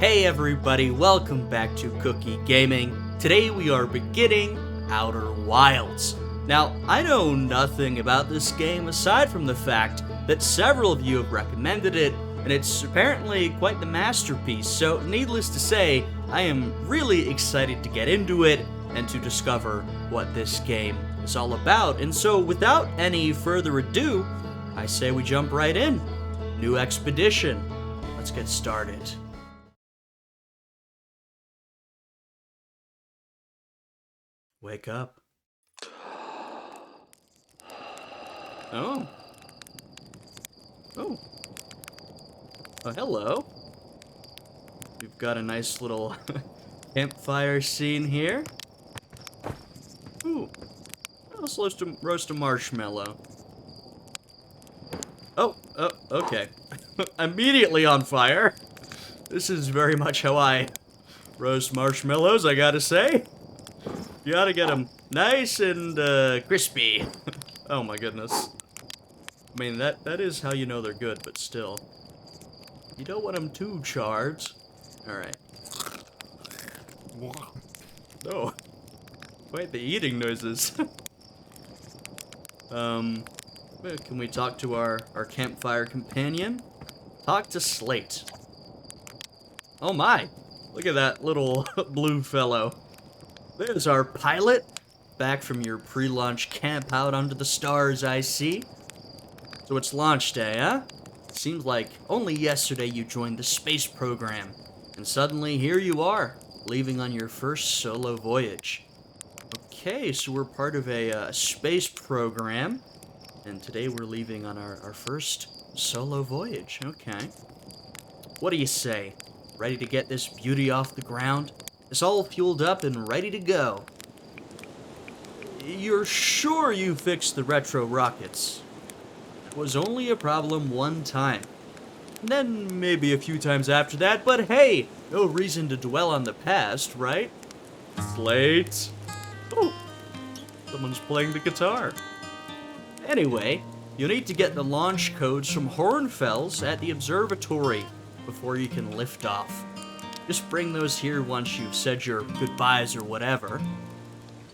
Hey everybody, welcome back to Cookie Gaming. Today we are beginning Outer Wilds. Now, I know nothing about this game aside from the fact that several of you have recommended it, and it's apparently quite the masterpiece, so needless to say, I am really excited to get into it and to discover what this game is all about. And so, without any further ado, I say we jump right in. New expedition. Let's get started. Wake up. Oh. Oh. Oh, hello. We've got a nice little campfire scene here. Ooh. Let's roast a marshmallow. Oh, okay. Immediately on fire. This is very much how I roast marshmallows, I gotta say. You gotta get them nice and crispy. Oh my goodness. I mean, that is how you know they're good, but still. You don't want them too charred. Alright. Oh. Quite the eating noises. Can we talk to our campfire companion? Talk to Slate. Oh my. Look at that little blue fellow. There's our pilot, back from your pre-launch camp out under the stars, I see. So it's launch day, huh? Seems like only yesterday you joined the space program, and suddenly here you are, leaving on your first solo voyage. Okay, so we're part of a space program, and today we're leaving on our first solo voyage. Okay. What do you say? Ready to get this beauty off the ground? It's all fueled up and ready to go. You're sure you fixed the retro rockets? It was only a problem one time. And then maybe a few times after that, but hey, no reason to dwell on the past, right? Slate. Oh, someone's playing the guitar. Anyway, you'll need to get the launch codes from Hornfels at the observatory before you can lift off. Just bring those here once you've said your goodbyes or whatever.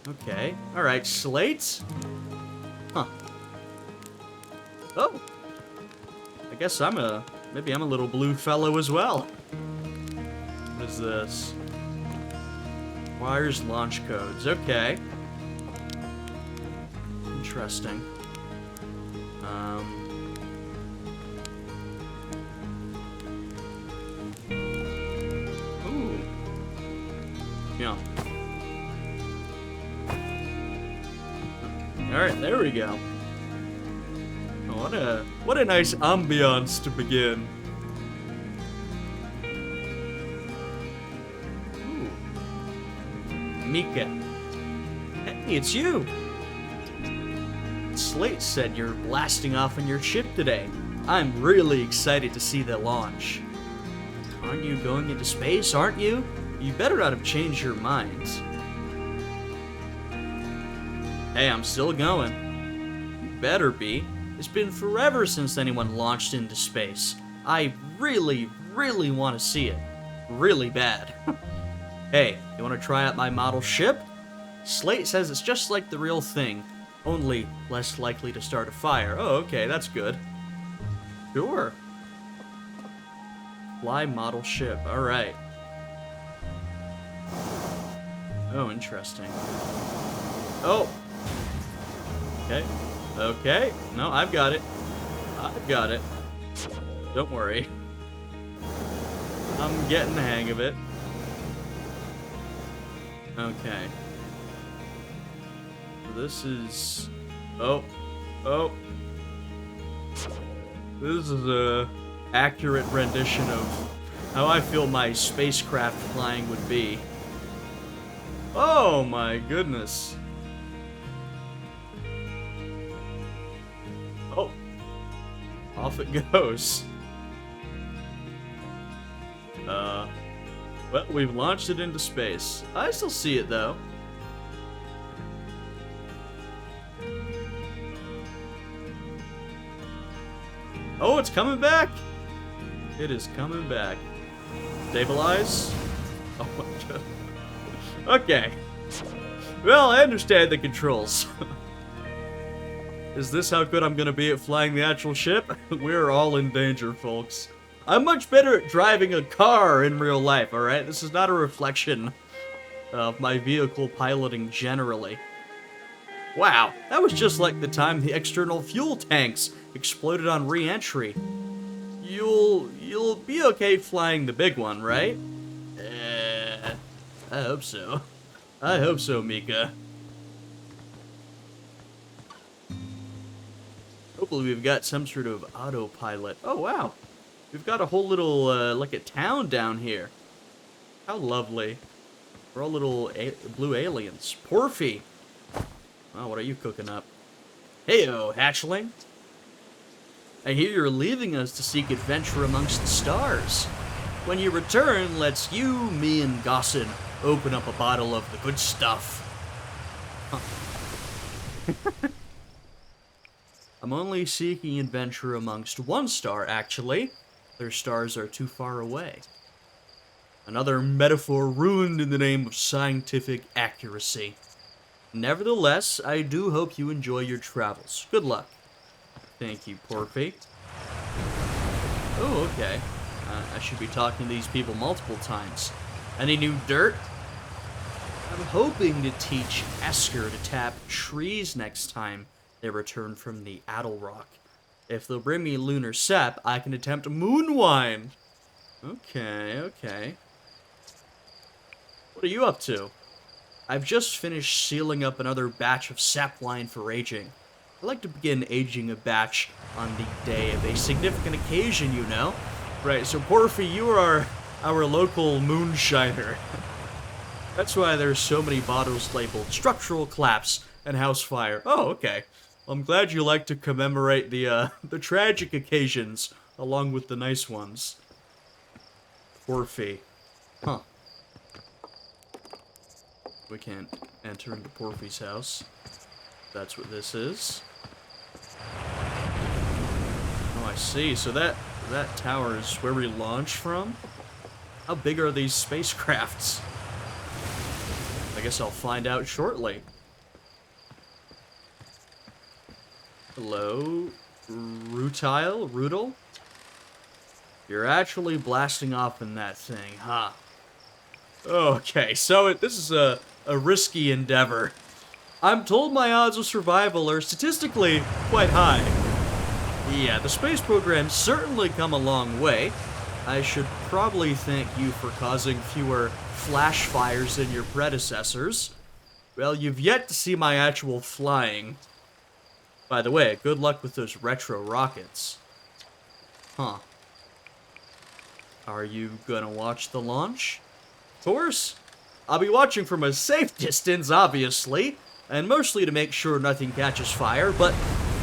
Okay. Alright, Slate? Huh. Oh. I guess maybe I'm a little blue fellow as well. What is this? Wires launch codes. Okay. Interesting. Yeah. Alright, there we go. Oh, what a nice ambiance to begin. Ooh. Mika. Hey, it's you. Slate said you're blasting off on your ship today. I'm really excited to see the launch. Aren't you going into space, aren't you? You better not have changed your minds. Hey, I'm still going. You better be. It's been forever since anyone launched into space. I really, really want to see it. Really bad. Hey, you want to try out my model ship? Slate says it's just like the real thing, only less likely to start a fire. Oh, okay, that's good. Sure. Fly model ship, alright. Oh, interesting. Oh! Okay. Okay. No, I've got it. I've got it. Don't worry. I'm getting the hang of it. Okay. This is... Oh. Oh. This is a accurate rendition of how I feel my spacecraft flying would be. Oh my goodness. Oh. Off it goes. Well, we've launched it into space. I still see it though. Oh, it's coming back! It is coming back. Stabilize? Oh my god. Okay. Well, I understand the controls. Is this how good I'm gonna be at flying the actual ship? We're all in danger, folks. I'm much better at driving a car in real life, alright? This is not a reflection of my vehicle piloting generally. Wow, that was just like the time the external fuel tanks exploded on re-entry. You'll be okay flying the big one, right? I hope so. I hope so, Mika. Hopefully we've got some sort of autopilot. Oh, wow. We've got a whole little, like a town down here. How lovely. We're all little blue aliens. Porphy. Oh, what are you cooking up? Heyo, hatchling. I hear you're leaving us to seek adventure amongst the stars. When you return, let's you, me, and Gossin open up a bottle of the good stuff. Huh. I'm only seeking adventure amongst one star, actually. Their stars are too far away. Another metaphor ruined in the name of scientific accuracy. Nevertheless, I do hope you enjoy your travels. Good luck. Thank you, Porphy. Oh, okay. I should be talking to these people multiple times. Any new dirt? I'm hoping to teach Esker to tap trees next time they return from the Addlerock. If they'll bring me lunar sap, I can attempt moon wine. Okay, okay. What are you up to? I've just finished sealing up another batch of sap wine for aging. I like to begin aging a batch on the day of a significant occasion, you know? Right, so Porphy, you are our local moonshiner. That's why there's so many bottles labeled structural collapse and house fire. Oh, okay. Well, I'm glad you like to commemorate the tragic occasions along with the nice ones. Porphy. Huh. We can't enter into Porphy's house. That's what this is. Oh, I see. So that tower is where we launch from? How big are these spacecrafts? I guess I'll find out shortly. Hello, Rutile? You're actually blasting off in that thing, huh? Okay, so this is a risky endeavor. I'm told my odds of survival are statistically quite high. Yeah, the space program's certainly come a long way. I should probably thank you for causing fewer flash fires than your predecessors. Well, you've yet to see my actual flying. By the way, good luck with those retro rockets. Huh. Are you gonna watch the launch? Of course. I'll be watching from a safe distance, obviously, and mostly to make sure nothing catches fire, but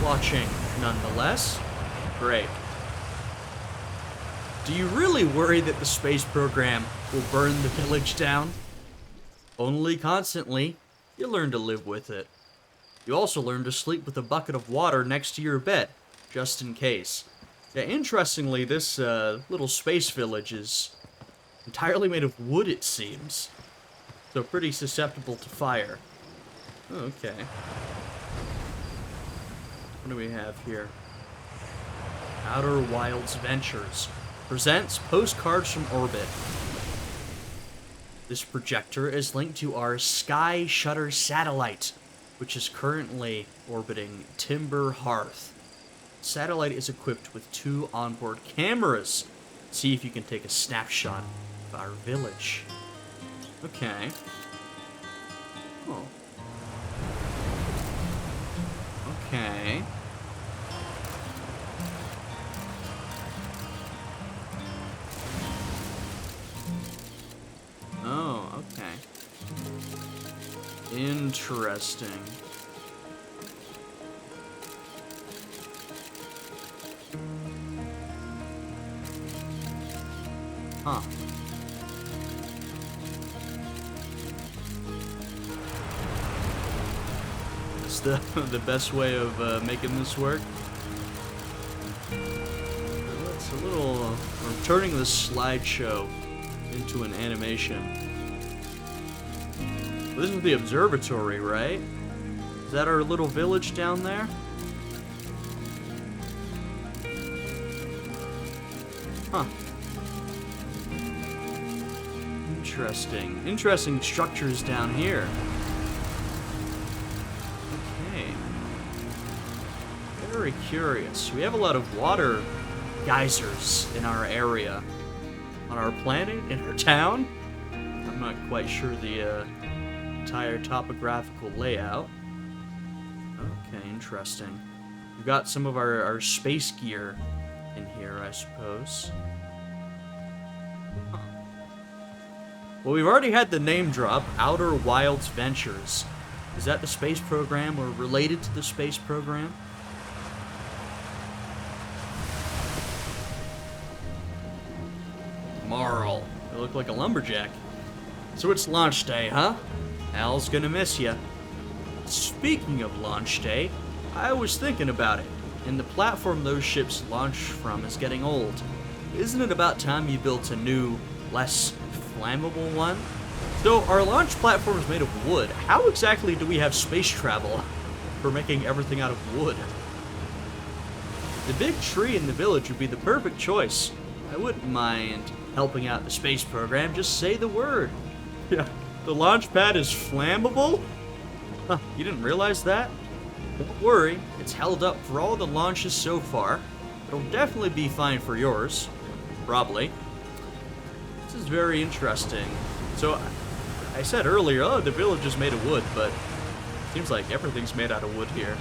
watching nonetheless. Great. Do you really worry that the space program will burn the village down? Only constantly. You learn to live with it. You also learn to sleep with a bucket of water next to your bed, just in case. Yeah, interestingly, this little space village is entirely made of wood, it seems. So pretty susceptible to fire. Okay. What do we have here? Outer Wilds Ventures presents postcards from orbit. This projector is linked to our Sky Shutter satellite, which is currently orbiting Timber Hearth. The satellite is equipped with 2 onboard cameras. See if you can take a snapshot of our village. Okay. Oh. Okay. Oh, okay. Interesting. Huh. It's the best way of making this work. It's a little... we're turning the slideshow into an animation. Well, this is the observatory, right? Is that our little village down there? Huh. Interesting. Interesting structures down here. Okay. Very curious. We have a lot of water geysers in our area. On our planet, in our town. I'm not quite sure the entire topographical layout. Okay, interesting. We've got some of our space gear in here, I suppose. Huh. Well, we've already had the name drop, Outer Wilds Ventures. Is that the space program or related to the space program? Marl. You look like a lumberjack. So it's launch day, huh? Al's gonna miss ya. Speaking of launch day, I was thinking about it, and the platform those ships launch from is getting old. Isn't it about time you built a new, less flammable one? So our launch platform is made of wood. How exactly do we have space travel for making everything out of wood? The big tree in the village would be the perfect choice. I wouldn't mind helping out the space program, just say the word. Yeah, the launch pad is flammable? Huh, you didn't realize that? Don't worry, it's held up for all the launches so far. It'll definitely be fine for yours. Probably. This is very interesting. So, I said earlier, oh, the village is made of wood, but it seems like everything's made out of wood here.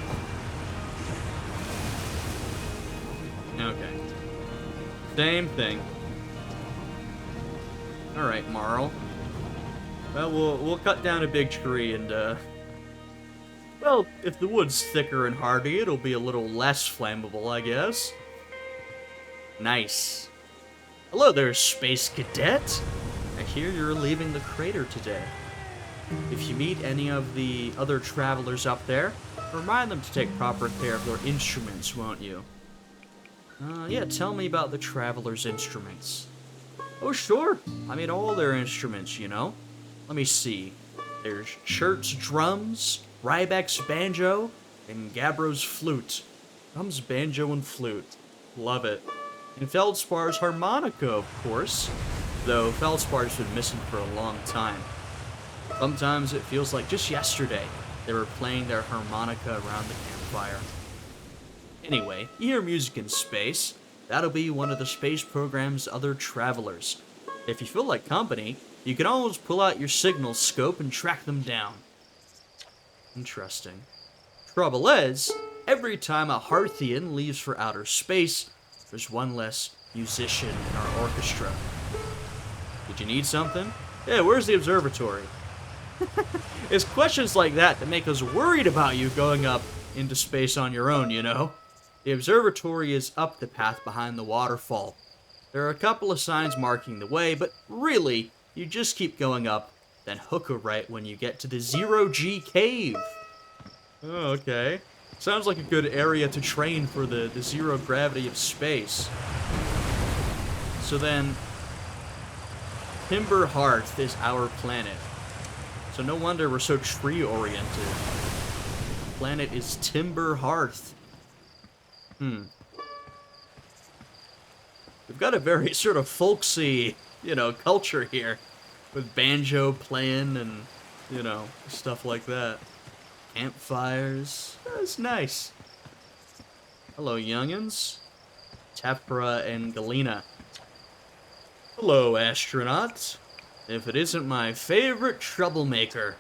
Okay. Same thing. Alright, Marl. Well, we'll cut down a big tree and, well, if the wood's thicker and hardy, it'll be a little less flammable, I guess. Nice. Hello there, Space Cadet. I hear you're leaving the crater today. If you meet any of the other travelers up there, remind them to take proper care of their instruments, won't you? Yeah, tell me about the travelers' instruments. Oh, sure. I mean, all their instruments, you know. Let me see. There's Chert's drums, Rybek's banjo, and Gabbro's flute. Drums, banjo, and flute. Love it. And Feldspar's harmonica, of course. Though Feldspar's been missing for a long time. Sometimes it feels like just yesterday they were playing their harmonica around the campfire. Anyway, you hear music in space. That'll be one of the space program's other travelers. If you feel like company, you can always pull out your signal scope and track them down. Interesting. Trouble is, every time a Hearthian leaves for outer space, there's one less musician in our orchestra. Did you need something? Yeah, where's the observatory? It's questions like that that make us worried about you going up into space on your own, you know? The observatory is up the path behind the waterfall. There are a couple of signs marking the way, but really, you just keep going up, then hook a right when you get to the Zero-G cave. Oh, okay. Sounds like a good area to train for the zero gravity of space. So then, Timber Hearth is our planet. So no wonder we're so tree-oriented. The planet is Timber Hearth. We've got a very sort of folksy, you know, culture here. With banjo playing and, you know, stuff like that. Campfires. That's nice. Hello, youngins. Tefra and Galena. Hello, astronauts. If it isn't my favorite troublemaker.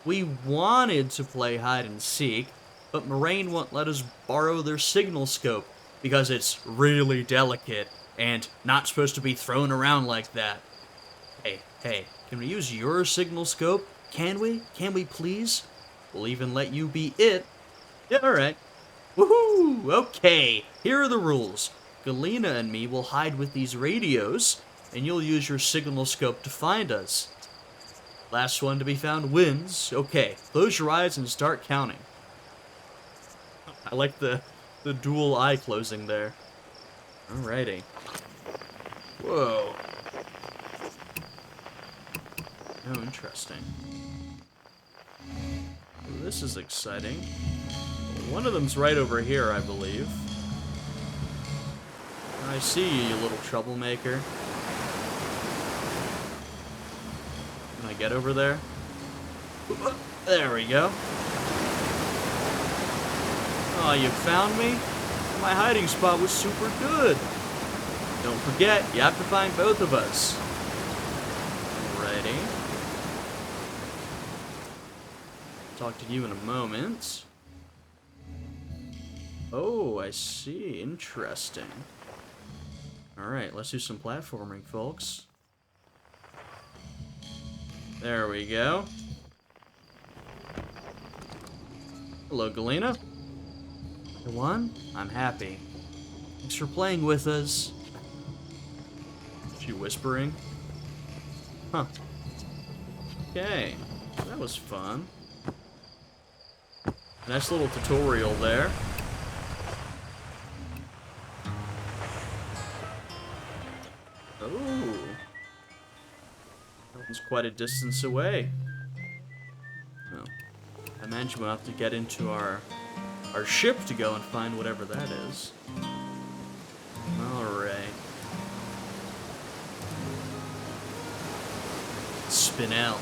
We wanted to play hide and seek, but Moraine won't let us borrow their signal scope because it's really delicate and not supposed to be thrown around like that. Hey, can we use your signal scope? Can we? Can we please? We'll even let you be it. Yeah, alright. Woohoo! Okay, here are the rules. Galena and me will hide with these radios, and you'll use your signal scope to find us. Last one to be found wins. Okay, close your eyes and start counting. I like the dual eye closing there. Alrighty. Whoa. Oh, interesting. Well, this is exciting. One of them's right over here, I believe. I see you, you little troublemaker. Can I get over there? There we go. Oh, you found me? My hiding spot was super good. Don't forget, you have to find both of us. Alrighty. Talk to you in a moment. Oh, I see. Interesting. Alright, let's do some platforming, folks. There we go. Hello, Galena. You won? I'm happy. Thanks for playing with us. Is she whispering? Huh. Okay. That was fun. Nice little tutorial there. Oh. That one's quite a distance away. Oh. I imagine we'll have to get into our ship to go and find whatever that is. Alright. Spinel.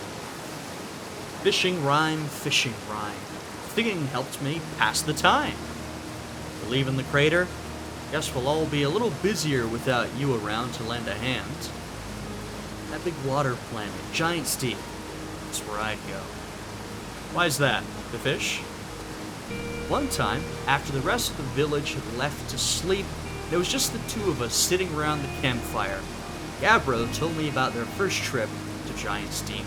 Fishing rhyme, fishing rhyme. Singing helped me pass the time. We're leaving the crater. Guess we'll all be a little busier without you around to lend a hand. That big water planet, Giant's Deep. That's where I'd go. Why's that? The fish? One time, after the rest of the village had left to sleep, there was just the two of us sitting around the campfire. Gabbro told me about their first trip to Giant's Deep.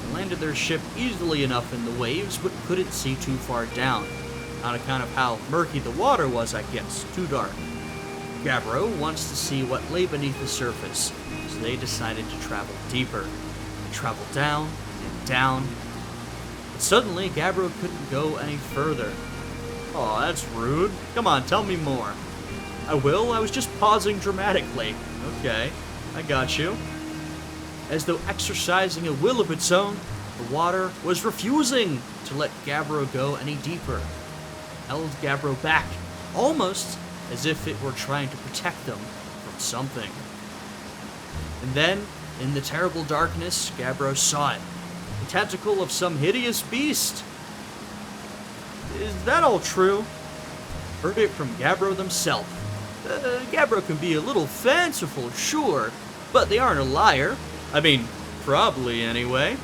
They landed their ship easily enough in the waves, but couldn't see too far down. On account of how murky the water was, I guess. Too dark. Gabbro wants to see what lay beneath the surface, so they decided to travel deeper. They traveled down and down. But suddenly, Gabbro couldn't go any further. Oh, that's rude. Come on, tell me more. I will. I was just pausing dramatically. Okay, I got you. As though exercising a will of its own, the water was refusing to let Gabbro go any deeper. It held Gabbro back, almost as if it were trying to protect them from something. And then, in the terrible darkness, Gabbro saw it. The tentacle of some hideous beast. Is that all true? Heard it from Gabbro themselves. Gabbro can be a little fanciful, sure, but they aren't a liar. I mean, probably anyway.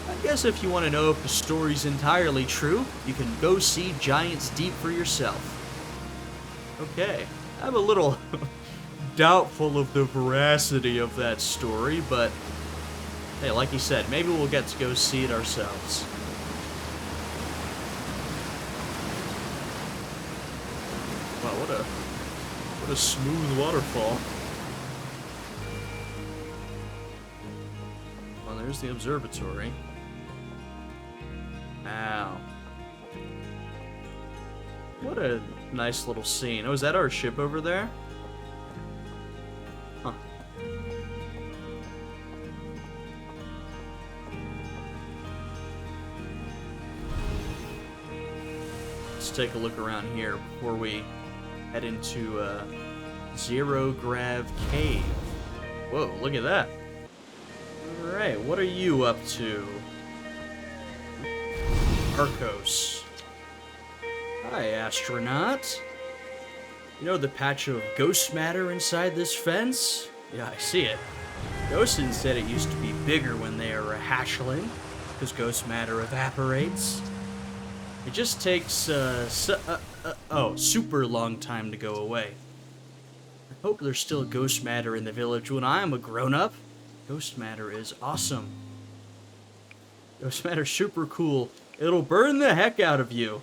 I guess if you want to know if the story's entirely true, you can go see Giant's Deep for yourself. Okay, I'm a little doubtful of the veracity of that story, but hey, like you said, maybe we'll get to go see it ourselves. Wow, what a smooth waterfall. Well, there's the observatory. Wow. What a nice little scene. Oh, is that our ship over there? Huh. Let's take a look around here before we head into Zero Grav Cave. Whoa, look at that. Alright, what are you up to? Arcos. Hi, astronaut. You know the patch of ghost matter inside this fence? Yeah, I see it. Ghostin said it used to be bigger when they are a hatchling, because ghost matter evaporates. It just takes, super long time to go away. I hope there's still ghost matter in the village when I'm a grown-up. Ghost matter is awesome. Ghost matter's super cool. It'll burn the heck out of you.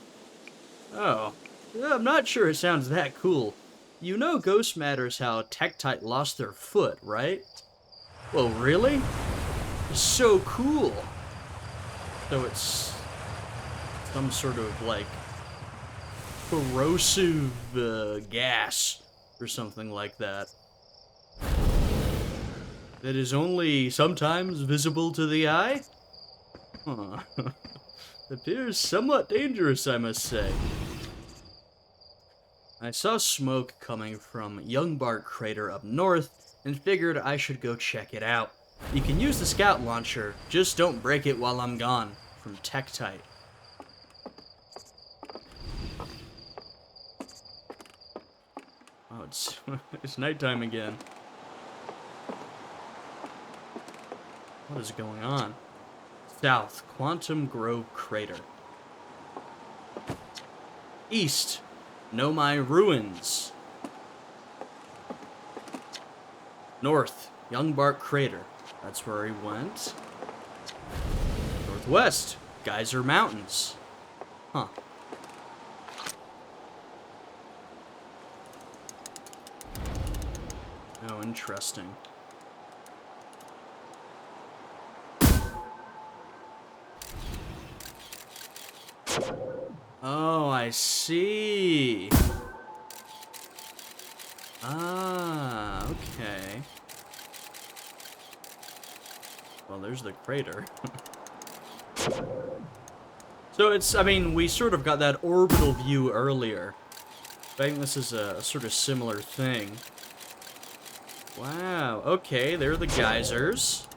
Oh, I'm not sure it sounds that cool. You know ghost matter's how Tektite lost their foot, right? Well, really? It's so cool. So it's some sort of, like, corrosive gas or something like that. that is only sometimes visible to the eye? Huh. Appears somewhat dangerous, I must say. I saw smoke coming from Youngbart Crater up north and figured I should go check it out. You can use the scout launcher, just don't break it while I'm gone. From Tektite. Oh, it's nighttime again. What is going on? South, Quantum Grove Crater. East, Nomai Ruins. North, Youngbart Crater. That's where he went. Northwest, Geyser Mountains. Huh. Oh, interesting. Oh, I see. Ah, okay. Well, there's the crater. So it's, I mean, we sort of got that orbital view earlier. I think this is a sort of similar thing. Wow, okay, there are the geysers.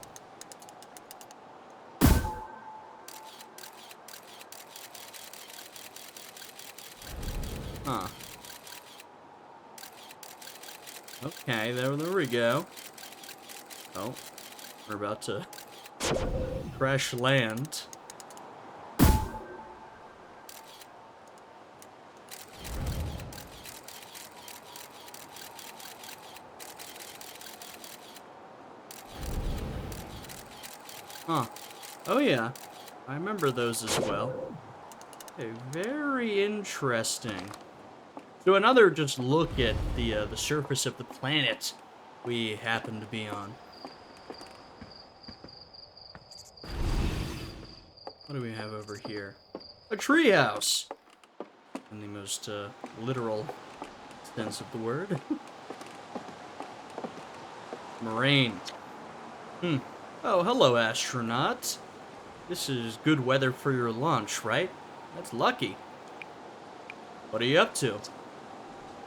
Huh. Okay, there we go. Oh, we're about to crash land. Huh. Oh yeah, I remember those as well. Okay, very interesting. So another just look at the surface of the planet we happen to be on. What do we have over here? A treehouse! In the most literal sense of the word. Moraine. Oh, hello, astronaut. This is good weather for your lunch, right? That's lucky. What are you up to?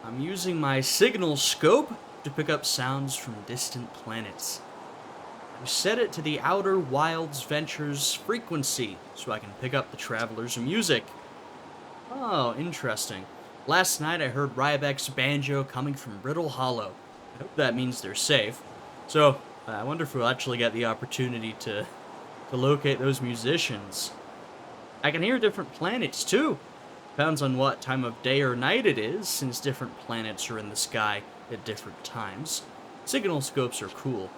I'm using my signal scope to pick up sounds from distant planets. I've set it to the Outer Wilds Ventures frequency so I can pick up the traveler's music. Oh, interesting. Last night I heard Ryebek's banjo coming from Riddle Hollow. I hope that means they're safe. So, I wonder if we'll actually get the opportunity to locate those musicians. I can hear different planets too. Depends on what time of day or night it is, since different planets are in the sky at different times. Signal scopes are cool.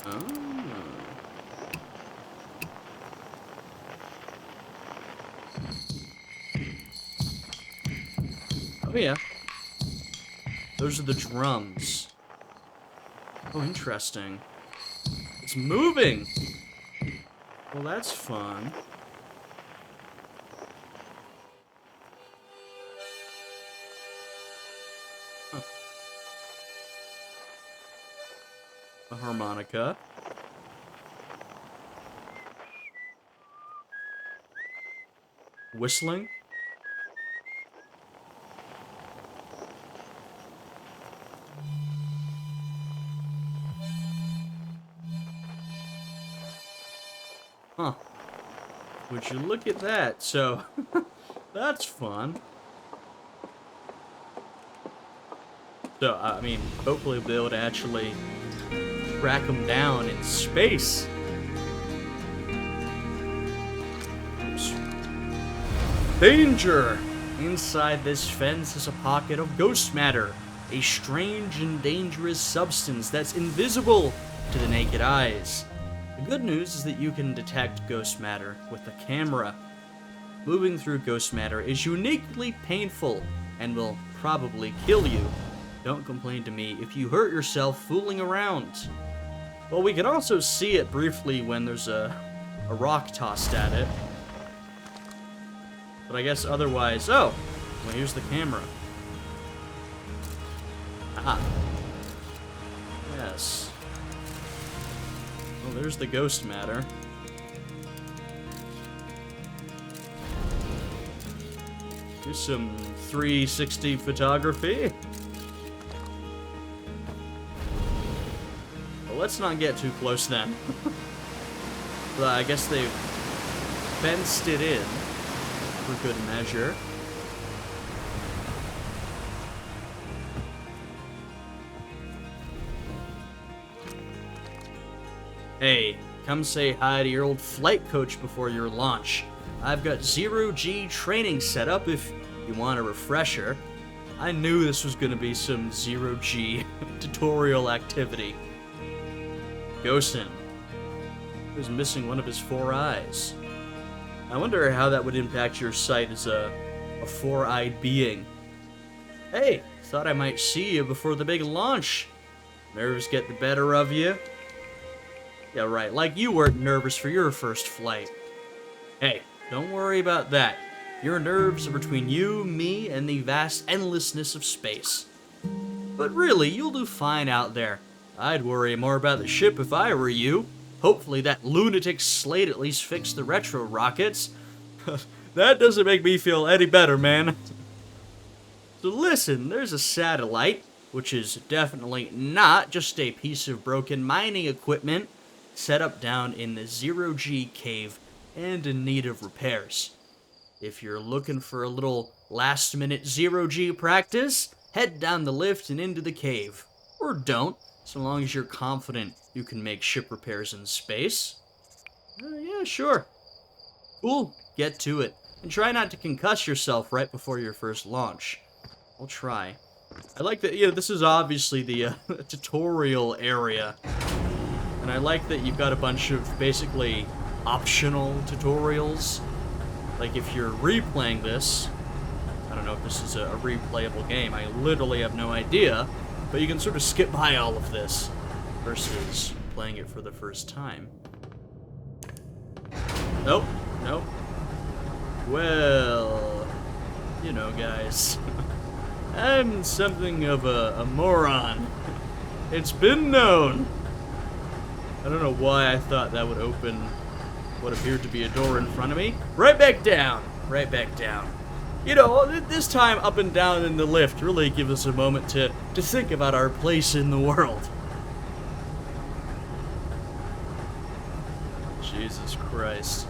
Oh. Oh yeah. Those are the drums. Oh, interesting. It's moving! Well, that's fun. Huh. A harmonica. Whistling. Huh. Would you look at that? So, that's fun. So, I mean, hopefully we'll be able to actually track them down in space. Oops. Danger! Inside this fence is a pocket of ghost matter, a strange and dangerous substance that's invisible to the naked eyes. The good news is that you can detect ghost matter with a camera. Moving through ghost matter is uniquely painful and will probably kill you. Don't complain to me if you hurt yourself fooling around. Well, we can also see it briefly when there's a rock tossed at it. But I guess otherwise... Oh! Well, here's the camera. Ah. Yes. Well, there's the ghost matter. Do some 360 photography. Well, let's not get too close then. But I guess they've fenced it in for good measure. Hey, come say hi to your old flight coach before your launch. I've got zero-G training set up if you want a refresher. I knew this was going to be some zero-G tutorial activity. Gosen was missing one of his 4 eyes. I wonder how that would impact your sight as a 4-eyed being. Hey, thought I might see you before the big launch. Nerves get the better of you? Yeah, right, like you weren't nervous for your first flight. Hey, don't worry about that. Your nerves are between you, me, and the vast endlessness of space. But really, you'll do fine out there. I'd worry more about the ship if I were you. Hopefully that lunatic Slate at least fixed the retro rockets. That doesn't make me feel any better, man. So listen, there's a satellite, which is definitely not just a piece of broken mining equipment, set up down in the zero-G cave and in need of repairs. If you're looking for a little last-minute zero-G practice, head down the lift and into the cave. Or don't, so long as you're confident you can make ship repairs in space. Yeah, sure. Cool, get to it. And try not to concuss yourself right before your first launch. I'll try. I like that, this is obviously the tutorial area. And I like that you've got a bunch of basically optional tutorials. Like if you're replaying this, I don't know if this is a replayable game, I literally have no idea, but you can sort of skip by all of this versus playing it for the first time. Nope, nope. Well, you know, guys, I'm something of a moron. It's been known. I don't know why I thought that would open what appeared to be a door in front of me. Right back down. Right back down. You know, this time up and down in the lift really gives us a moment to think about our place in the world. Jesus Christ.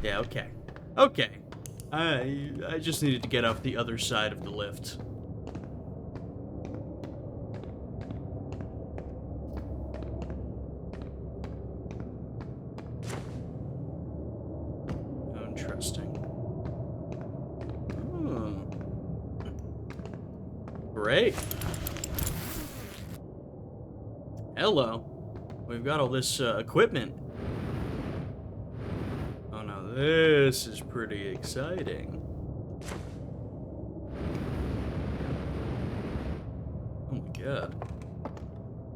Yeah, okay. Okay. I just needed to get off the other side of the lift. Interesting. Great. Hello. We've got all this equipment. Oh no, this is pretty exciting. Oh my god.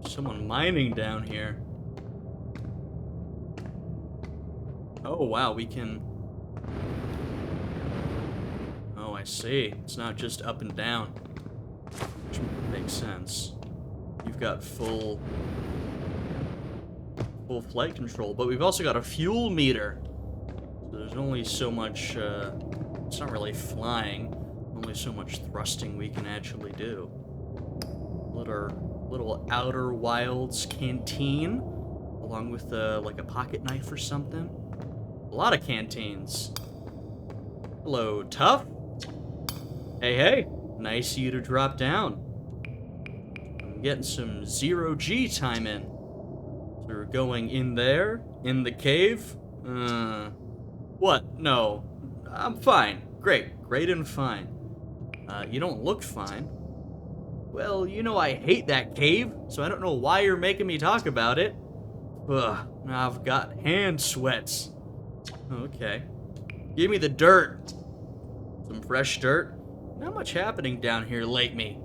Someone mining down here. Oh wow, we can... Oh, I see. It's not just up and down. Which makes sense. You've got full flight control, but we've also got a fuel meter. So there's only so much, it's not really flying, only so much thrusting we can actually do. Little Outer Wilds canteen, along with, like a pocket knife or something. A lot of canteens. Hello, Tough. Hey, nice of you to drop down. I'm getting some zero-G time in. So we're going in there, in the cave. What? No. I'm fine. Great and fine. You don't look fine. Well, you know I hate that cave, so I don't know why you're making me talk about it. Ugh, now I've got hand sweats. Okay. Give me the dirt. Some fresh dirt. Not much happening down here lately.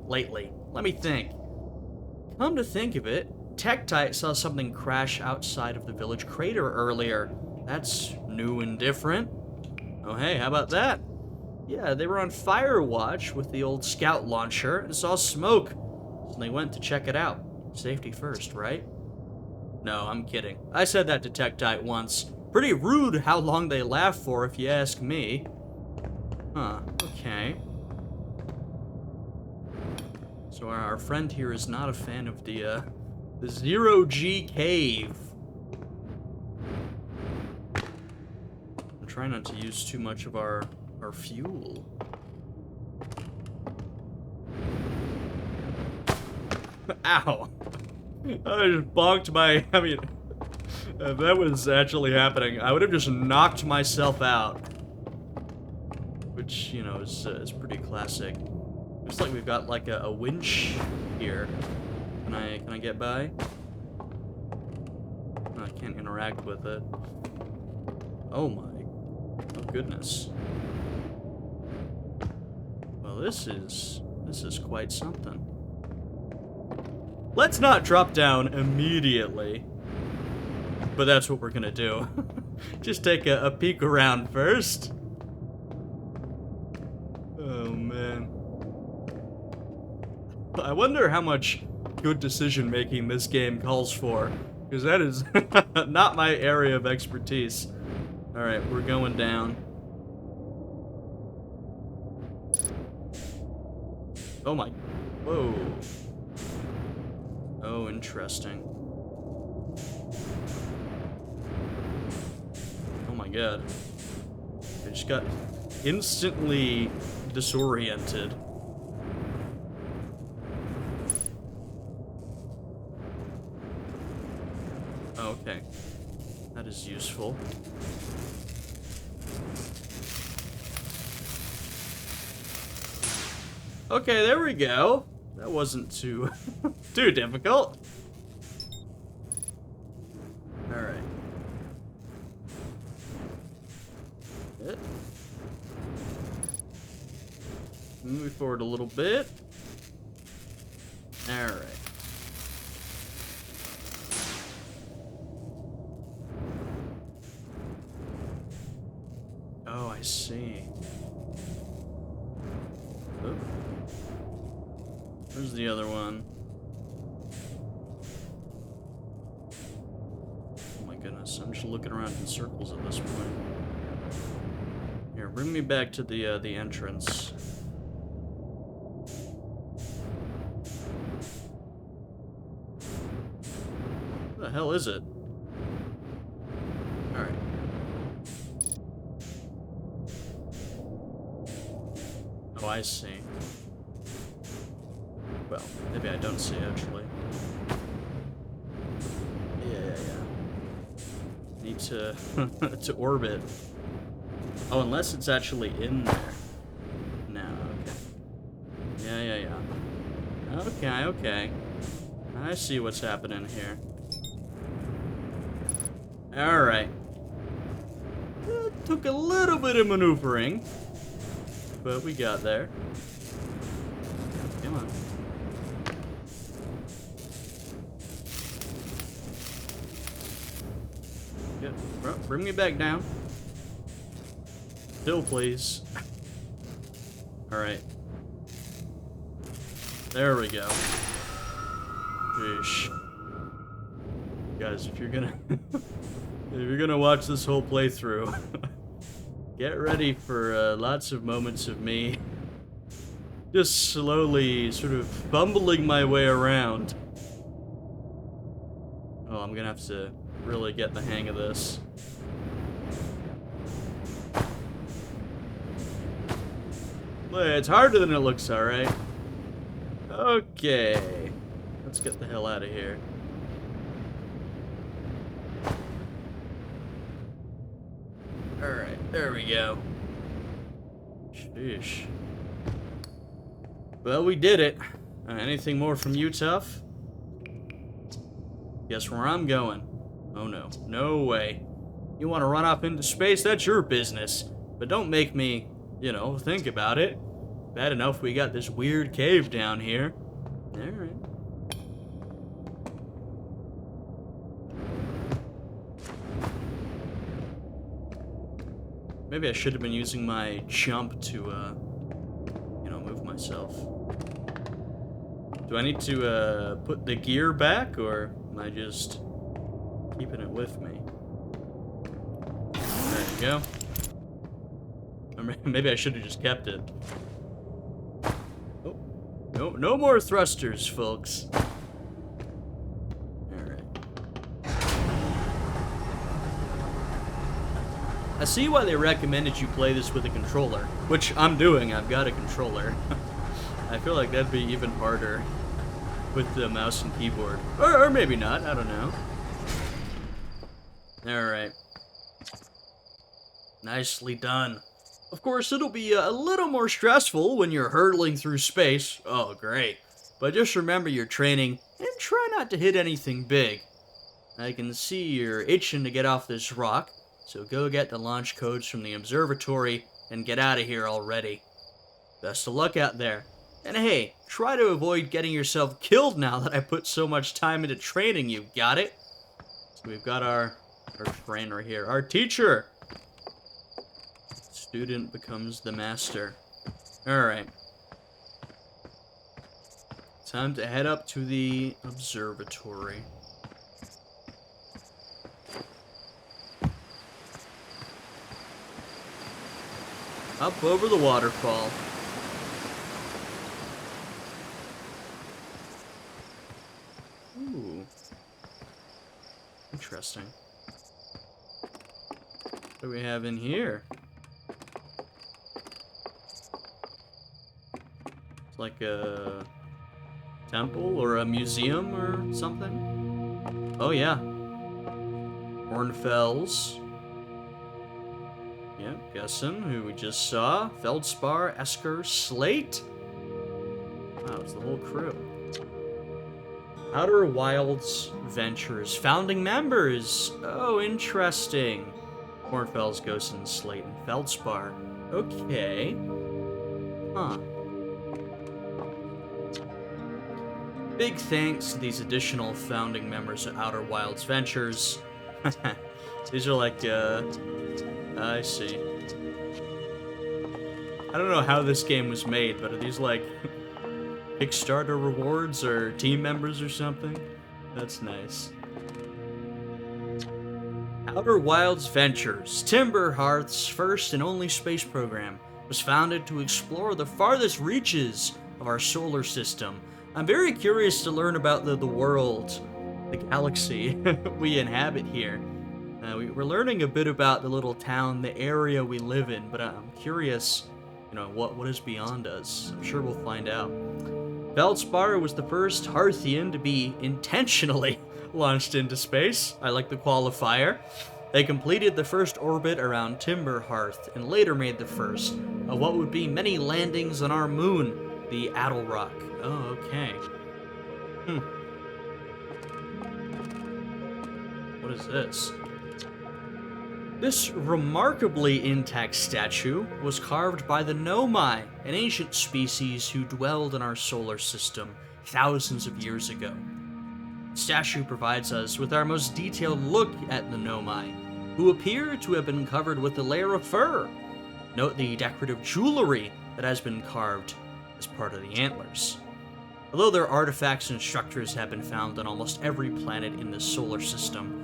Let me think. Come to think of it, Tektite saw something crash outside of the village crater earlier. That's new and different. Oh hey, how about that? Yeah, they were on fire watch with the old scout launcher and saw smoke. It's and they went to check it out. Safety first, right? No, I'm kidding. I said that to Tektite once. Pretty rude how long they laugh for, if you ask me. Huh, okay. So our friend here is not a fan of the Zero-G cave. I'm trying not to use too much of our fuel. Ow! I just bonked my... I mean, if that was actually happening, I would have just knocked myself out. Which, you know, is pretty classic. Looks like we've got, like, a winch here. Can I get by? No, I can't interact with it. Oh my... oh goodness. Well, this is quite something. Let's not drop down immediately. But that's what we're gonna do. Just take a peek around first. Oh, man. I wonder how much good decision-making this game calls for. Because that is not my area of expertise. Alright, we're going down. Oh my... whoa. Oh, interesting. Oh my god. I just got instantly disoriented. Oh, okay. That is useful. Okay, there we go. That wasn't too too difficult. Alright. Move forward a little bit. Alright. Oh, I see. Oh. Where's the other one? Oh my goodness, I'm just looking around in circles at this point. Here, bring me back to the entrance. What the hell is it? Alright. Oh, I see. Well, maybe I don't see, actually. Yeah. Need to... to orbit. Oh, unless it's actually in there. No, okay. Yeah. Okay. I see what's happening here. Alright. It took a little bit of maneuvering, but we got there. Come on. Yep. Bring me back down. Still, please. Alright. There we go. Sheesh. Guys, if you're gonna watch this whole playthrough, get ready for lots of moments of me just slowly sort of fumbling my way around. Oh, I'm gonna have to really get the hang of this. It's harder than it looks, alright? Okay. Let's get the hell out of here. Alright, there we go. Sheesh. Well, we did it. Anything more from you, Tough? Guess where I'm going. Oh no. No way. You want to run off into space? That's your business. But don't make me, you know, think about it. Bad enough we got this weird cave down here. Alright. Maybe I should have been using my jump to, you know, move myself. Do I need to put the gear back, or am I just keeping it with me? There you go. Or maybe I should have just kept it. Oh, no more thrusters, folks. Alright. I see why they recommended you play this with a controller, which I'm doing. I've got a controller. I feel like that'd be even harder with the mouse and keyboard. Or maybe not, I don't know. Alright. Nicely done. Of course, it'll be a little more stressful when you're hurtling through space. Oh, great. But just remember your training and try not to hit anything big. I can see you're itching to get off this rock, so go get the launch codes from the observatory and get out of here already. Best of luck out there. And hey, try to avoid getting yourself killed now that I put so much time into training you, got it? So we've got our trainer here, our teacher. Student becomes the master. Alright. Time to head up to the observatory. Up over the waterfall. Ooh. Interesting. What do we have in here? It's like a temple or a museum or something. Oh yeah. Hornfels. Yeah, Gessen, who we just saw. Feldspar, Esker, Slate. Wow, it's the whole crew. Outer Wilds Ventures. Founding members. Oh, interesting. Hornfels, Gessen, Slate, and Feldspar. Okay. Huh. Big thanks to these additional founding members of Outer Wilds Ventures. These are like, I see. I don't know how this game was made, but are these like Kickstarter rewards or team members or something? That's nice. Outer Wilds Ventures, Timber Hearth's first and only space program, was founded to explore the farthest reaches of our solar system. I'm very curious to learn about the world, the galaxy we inhabit here. We're learning a bit about the little town, the area we live in, but I'm curious, what is beyond us. I'm sure we'll find out. Feldspar was the first Hearthian to be intentionally launched into space. I like the qualifier. They completed the first orbit around Timber Hearth and later made the first of what would be many landings on our moon, the Adelrock. Oh, okay. What is this? This remarkably intact statue was carved by the Nomai, an ancient species who dwelled in our solar system thousands of years ago. The statue provides us with our most detailed look at the Nomai, who appear to have been covered with a layer of fur. Note the decorative jewelry that has been carved as part of the antlers. Although their artifacts and structures have been found on almost every planet in the solar system,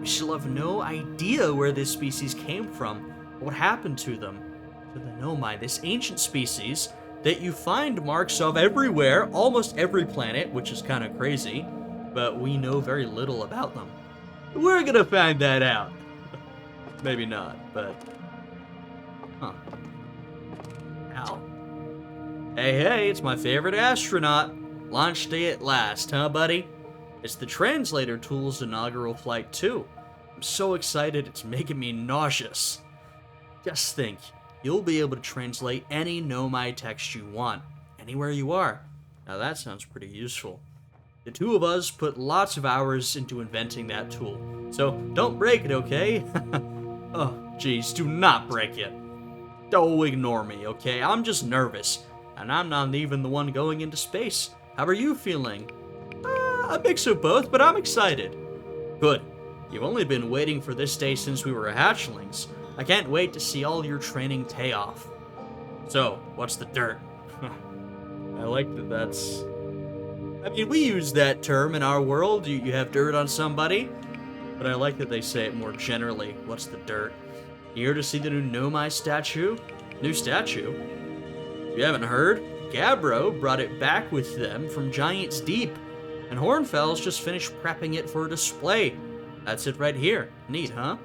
we still have no idea where this species came from or what happened to them. To the Nomai, this ancient species that you find marks of everywhere, almost every planet, which is kind of crazy, but we know very little about them. We're gonna find that out. Maybe not, but... Huh. Ow. Hey, it's my favorite astronaut. Launch day at last, huh, buddy? It's the translator tool's inaugural flight, too. I'm so excited, it's making me nauseous. Just think, you'll be able to translate any Nomai text you want, anywhere you are. Now that sounds pretty useful. The two of us put lots of hours into inventing that tool, so don't break it, okay? Oh, jeez, do not break it. Don't ignore me, okay? I'm just nervous, and I'm not even the one going into space. How are you feeling? A mix of both, but I'm excited. Good. You've only been waiting for this day since we were hatchlings. I can't wait to see all your training pay off. So, what's the dirt? I like that I mean, we use that term in our world. You have dirt on somebody. But I like that they say it more generally. What's the dirt? You here to see the new Nomai statue? New statue? If you haven't heard, Gabbro brought it back with them from Giant's Deep. And Hornfels just finished prepping it for a display. That's it right here. Neat, huh?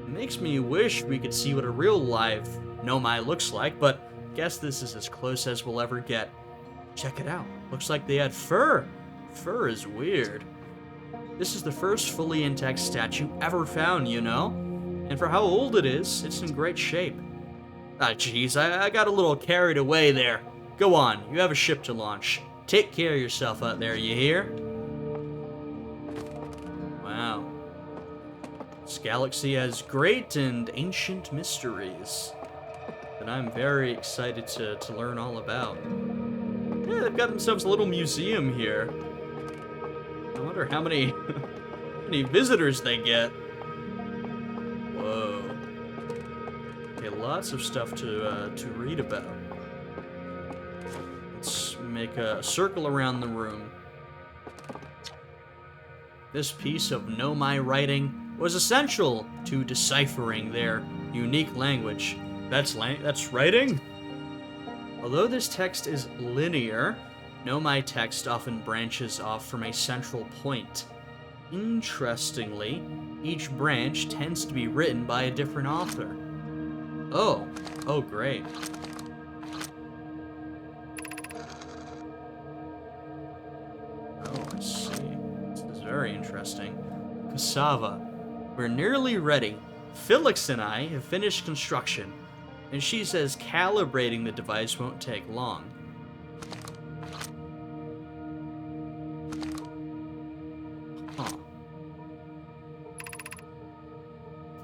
It makes me wish we could see what a real live Nomai looks like, but guess this is as close as we'll ever get. Check it out. Looks like they had fur. Fur is weird. This is the first fully intact statue ever found, you know? And for how old it is, it's in great shape. Ah, jeez, I got a little carried away there. Go on, you have a ship to launch. Take care of yourself out there, you hear? Wow. This galaxy has great and ancient mysteries that I'm very excited to learn all about. Yeah, they've got themselves a little museum here. I wonder how many visitors they get. Whoa. Okay, lots of stuff to read about. Let's make a circle around the room. This piece of Nomai writing was essential to deciphering their unique language. That's writing? Although this text is linear, Nomai text often branches off from a central point. Interestingly, each branch tends to be written by a different author. Oh great. Oh, I see. This is very interesting. Cassava. We're nearly ready. Felix and I have finished construction, and she says calibrating the device won't take long. Huh.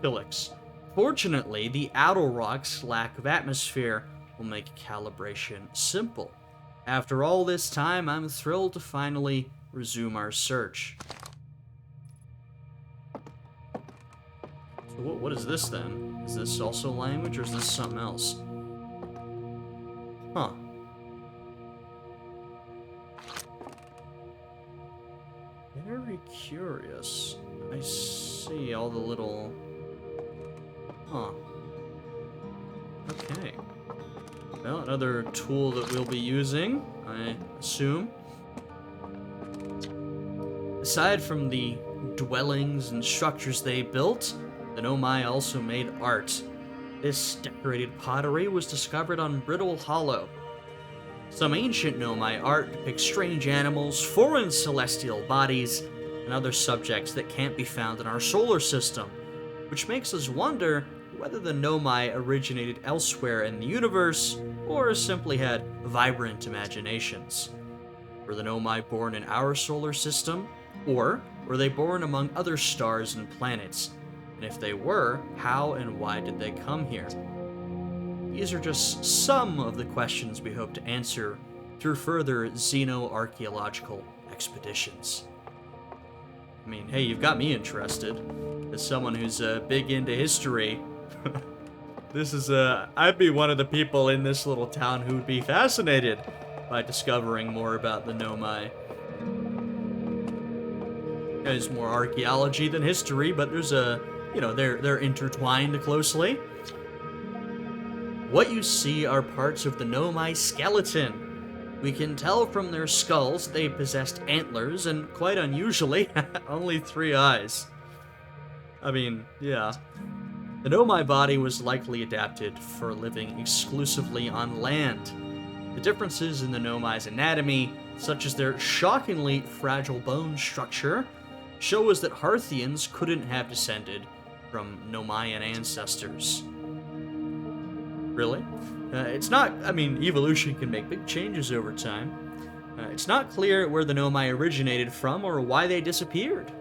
Felix. Fortunately, the outer rock's lack of atmosphere will make calibration simple. After all this time, I'm thrilled to finally resume our search. So what is this then? Is this also language or is this something else? Huh. Very curious. I see all the little... Huh. Okay. Well, another tool that we'll be using, I assume. Aside from the dwellings and structures they built, the Nomai also made art. This decorated pottery was discovered on Brittle Hollow. Some ancient Nomai art depicts strange animals, foreign celestial bodies, and other subjects that can't be found in our solar system, which makes us wonder whether the Nomai originated elsewhere in the universe, or simply had vibrant imaginations. Were the Nomai born in our solar system, or were they born among other stars and planets? And if they were, how and why did they come here? These are just some of the questions we hope to answer through further xenoarchaeological expeditions. I mean, hey, you've got me interested. As someone who's big into history, this is I'd be one of the people in this little town who'd be fascinated by discovering more about the Nomai. There's more archaeology than history, but there's they're intertwined closely. What you see are parts of the Nomai skeleton. We can tell from their skulls they possessed antlers and, quite unusually, only 3 eyes. I mean, yeah. The Nomai body was likely adapted for living exclusively on land. The differences in the Nomai's anatomy, such as their shockingly fragile bone structure, show us that Harthians couldn't have descended from Nomaian ancestors. Really? Evolution can make big changes over time. It's not clear where the Nomai originated from or why they disappeared.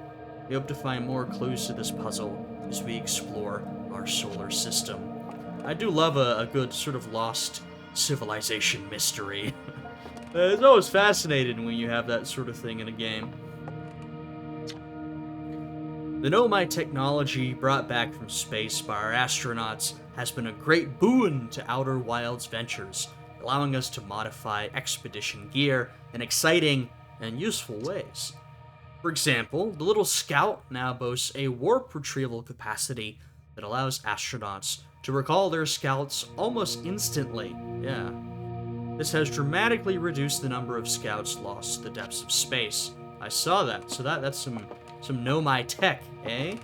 We hope to find more clues to this puzzle as we explore our solar system. I do love a good sort of lost civilization mystery. It's always fascinating when you have that sort of thing in a game. The Nomai technology brought back from space by our astronauts has been a great boon to Outer Wilds ventures, allowing us to modify expedition gear in exciting and useful ways. For example, the little Scout now boasts a warp retrieval capacity that allows astronauts to recall their scouts almost instantly. Yeah. This has dramatically reduced the number of scouts lost to the depths of space. I saw that, so that's some Nomai tech, eh?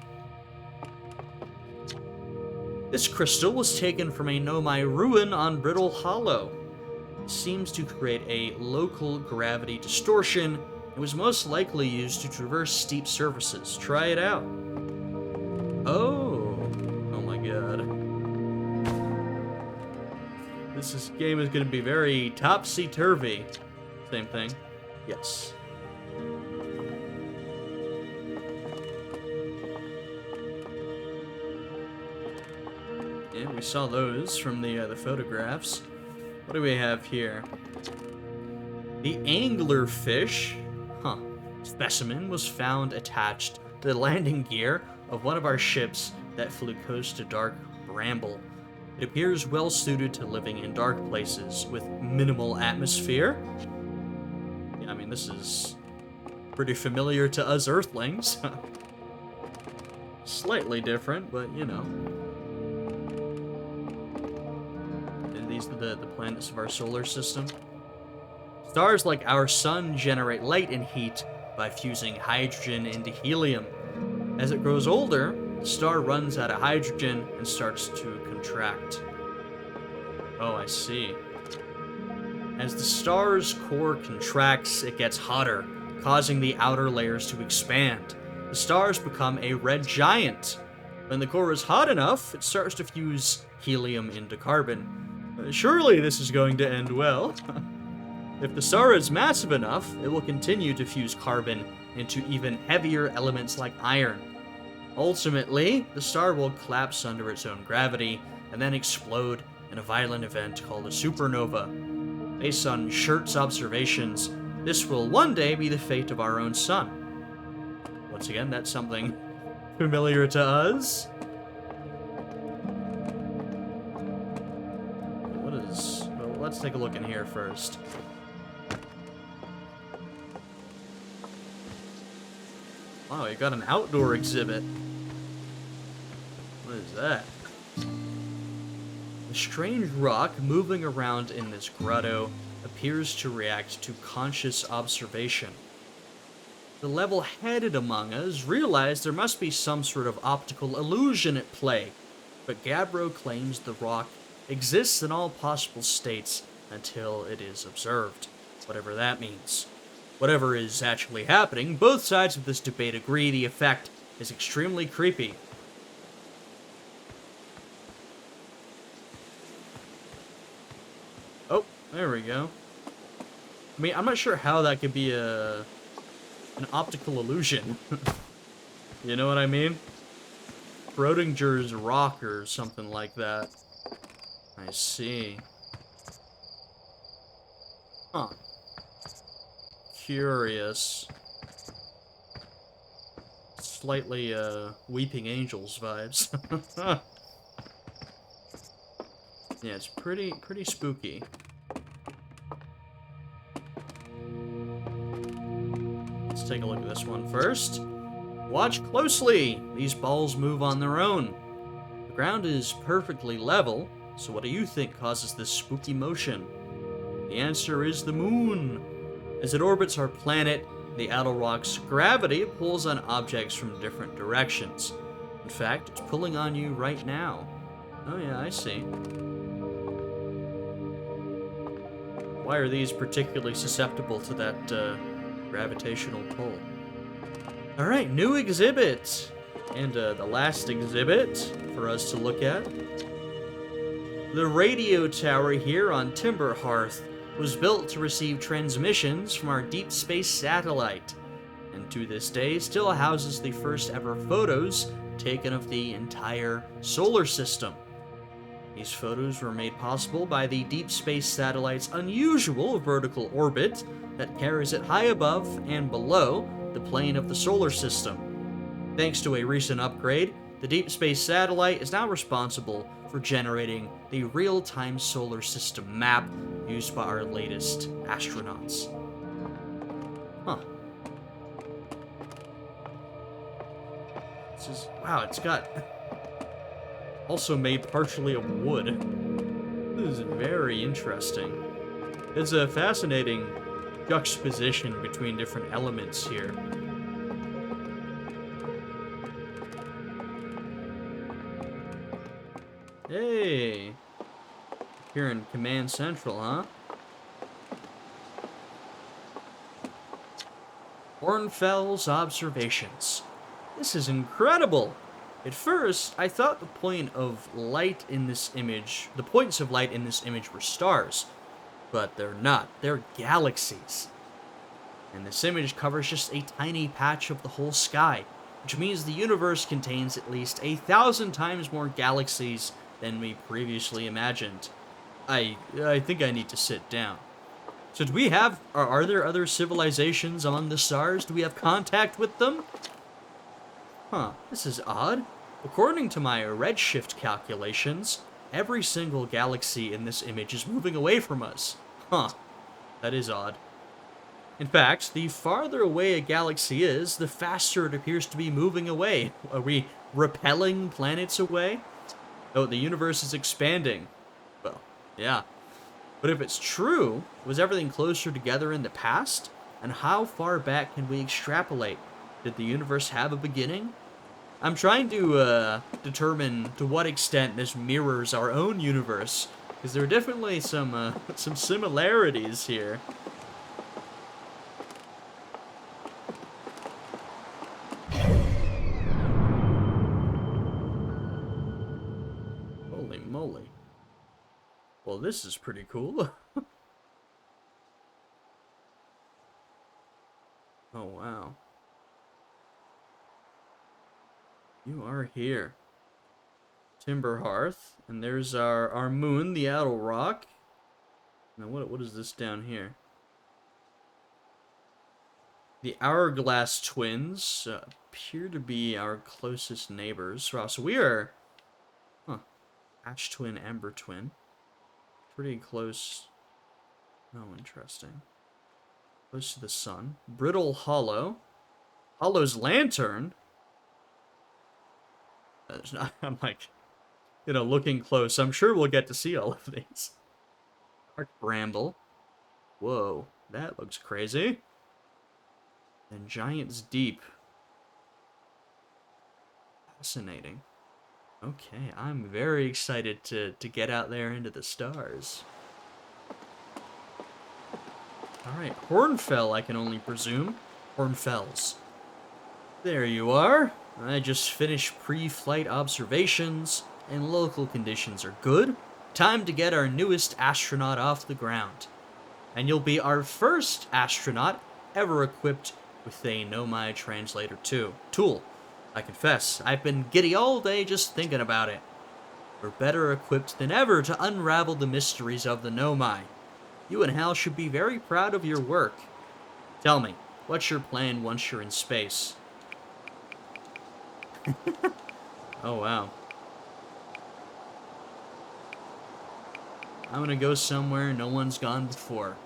This crystal was taken from a Nomai ruin on Brittle Hollow. It seems to create a local gravity distortion. It was most likely used to traverse steep surfaces. Try it out. Oh my god. This game is going to be very topsy-turvy. Same thing. Yes. Yeah, we saw those from the photographs. What do we have here? The anglerfish, specimen was found attached to the landing gear of one of our ships that flew coast to Dark Bramble. It appears well suited to living in dark places with minimal atmosphere. Yeah, I mean, this is pretty familiar to us Earthlings. Slightly different, but you know. And these are the planets of our solar system. Stars like our sun generate light and heat by fusing hydrogen into helium. As it grows older, the star runs out of hydrogen and starts to contract. Oh, I see. As the star's core contracts, it gets hotter, causing the outer layers to expand. The stars become a red giant. When the core is hot enough, it starts to fuse helium into carbon. Surely this is going to end well. If the star is massive enough, it will continue to fuse carbon into even heavier elements like iron. Ultimately, the star will collapse under its own gravity and then explode in a violent event called a supernova. Based on Schurt's observations, this will one day be the fate of our own sun. Once again, that's something familiar to us. Well, let's take a look in here first. Wow, you got an outdoor exhibit. What is that? The strange rock moving around in this grotto appears to react to conscious observation. The level-headed among us realize there must be some sort of optical illusion at play, but Gabbro claims the rock exists in all possible states until it is observed, whatever that means. Whatever is actually happening, both sides of this debate agree the effect is extremely creepy. Oh, there we go. I mean, I'm not sure how that could be an optical illusion. You know what I mean? Schrodinger's rock or something like that. I see. Huh. Curious. Slightly, Weeping Angels vibes. Yeah, it's pretty spooky. Let's take a look at this one first. Watch closely! These balls move on their own. The ground is perfectly level, so what do you think causes this spooky motion? The answer is the moon. As it orbits our planet, the outer rock's gravity pulls on objects from different directions. In fact, it's pulling on you right now. Oh yeah, I see. Why are these particularly susceptible to that gravitational pull? Alright, new exhibit! And the last exhibit for us to look at. The radio tower here on Timberhearth was built to receive transmissions from our deep space satellite, and to this day still houses the first ever photos taken of the entire solar system. These photos were made possible by the deep space satellite's unusual vertical orbit that carries it high above and below the plane of the solar system. Thanks to a recent upgrade, the deep space satellite is now responsible for generating the real-time solar system map used by our latest astronauts. Huh. This is, wow, it's got, also made partially of wood. This is very interesting. It's a fascinating juxtaposition between different elements here. Hey! Here in Command Central, huh? Hornfels observations. This is incredible! At first, I thought the point of light in this image, the points of light in this image were stars, but they're not. They're galaxies. And this image covers just a tiny patch of the whole sky, which means the universe contains at least 1,000 times more galaxies than we previously imagined. I think I need to sit down. So do we have, are there other civilizations among the stars? Do we have contact with them? Huh, this is odd. According to my redshift calculations, every single galaxy in this image is moving away from us. Huh, that is odd. In fact, the farther away a galaxy is, the faster it appears to be moving away. Are we repelling planets away? Oh, the universe is expanding. Well, yeah. But if it's true, was everything closer together in the past? And how far back can we extrapolate? Did the universe have a beginning? I'm trying to determine to what extent this mirrors our own universe, because there are definitely some similarities here. Holy moly. Well, this is pretty cool. Oh, wow. You are here. Timber Hearth. And there's our moon, the Outer Rock. Now, what is this down here? The Hourglass Twins appear to be our closest neighbors. Wow, so we are... Huh. Ash Twin, Ember Twin. Pretty close. Oh, interesting. Close to the sun. Brittle Hollow. Hollow's Lantern? I'm like, looking close. I'm sure we'll get to see all of these. Dark Bramble. Whoa, that looks crazy. And Giant's Deep. Fascinating. Okay, I'm very excited to get out there into the stars. Alright, Hornfell, I can only presume. Hornfells. There you are. I just finished pre-flight observations, and local conditions are good. Time to get our newest astronaut off the ground. And you'll be our first astronaut ever equipped with a Nomai Translator 2 tool. I confess, I've been giddy all day just thinking about it. We're better equipped than ever to unravel the mysteries of the Nomai. You and Hal should be very proud of your work. Tell me, what's your plan once you're in space? Oh, wow. I'm gonna go somewhere no one's gone before.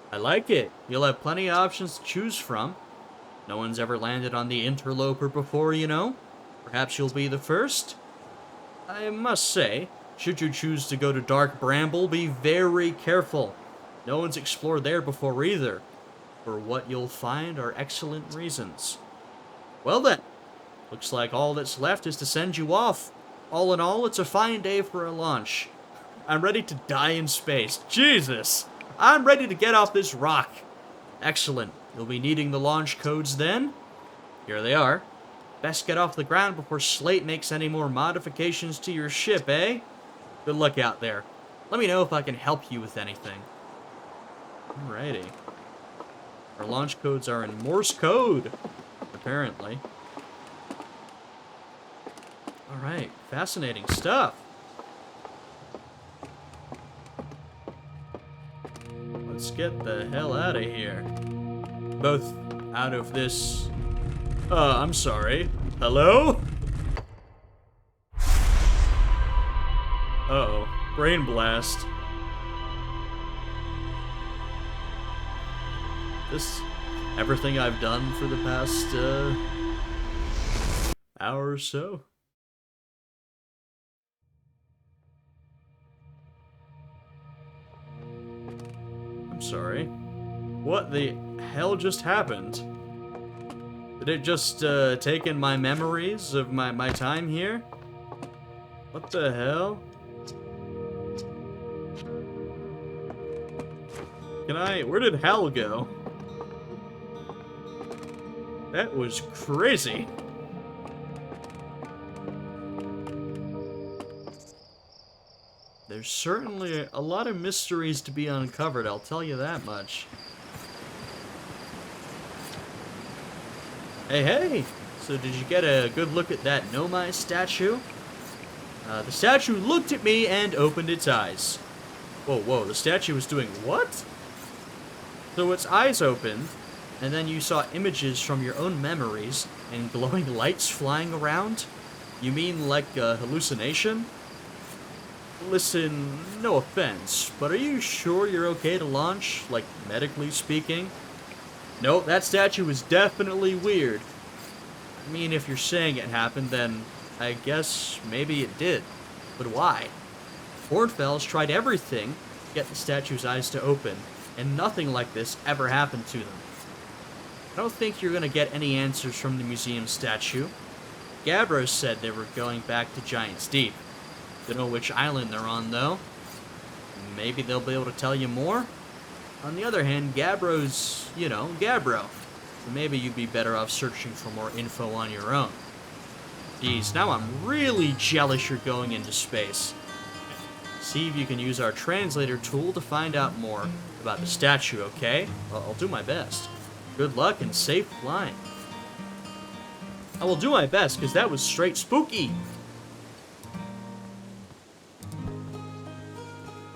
I like it. You'll have plenty of options to choose from. No one's ever landed on the Interloper before, Perhaps you'll be the first? I must say, should you choose to go to Dark Bramble, be very careful. No one's explored there before either. For what you'll find are excellent reasons. Well then, looks like all that's left is to send you off. All in all, it's a fine day for a launch. I'm ready to die in space. Jesus! I'm ready to get off this rock. Excellent. You'll be needing the launch codes then. Here they are. Best get off the ground before Slate makes any more modifications to your ship, eh? Good luck out there. Let me know if I can help you with anything. Alrighty. Our launch codes are in Morse code, apparently. Alright, fascinating stuff. Let's get the hell out of here. Both out of this... I'm sorry. Hello? Uh-oh. Brain blast. This... everything I've done for the past, hour or so. I'm sorry. What the hell just happened? Did it just take in my memories of my time here? What the hell? Where did Hal go? That was crazy. There's certainly a lot of mysteries to be uncovered, I'll tell you that much. Hey, hey! So did you get a good look at that Nomai statue? The statue looked at me and opened its eyes. Whoa, whoa, the statue was doing what? So its eyes opened, and then you saw images from your own memories and glowing lights flying around? You mean like a hallucination? Listen, no offense, but are you sure you're okay to launch, like medically speaking? Nope, that statue was definitely weird. I mean, if you're saying it happened, then I guess maybe it did. But why? Hornfels tried everything to get the statue's eyes to open, and nothing like this ever happened to them. I don't think you're gonna get any answers from the museum statue. Gabbro said they were going back to Giant's Deep. Don't know which island they're on, though. Maybe they'll be able to tell you more? On the other hand, Gabbro's, you know, Gabbro. So maybe you'd be better off searching for more info on your own. Geez, now I'm really jealous you're going into space. See if you can use our translator tool to find out more about the statue, okay? I'll do my best. Good luck and safe flying. I will do my best, because that was straight spooky.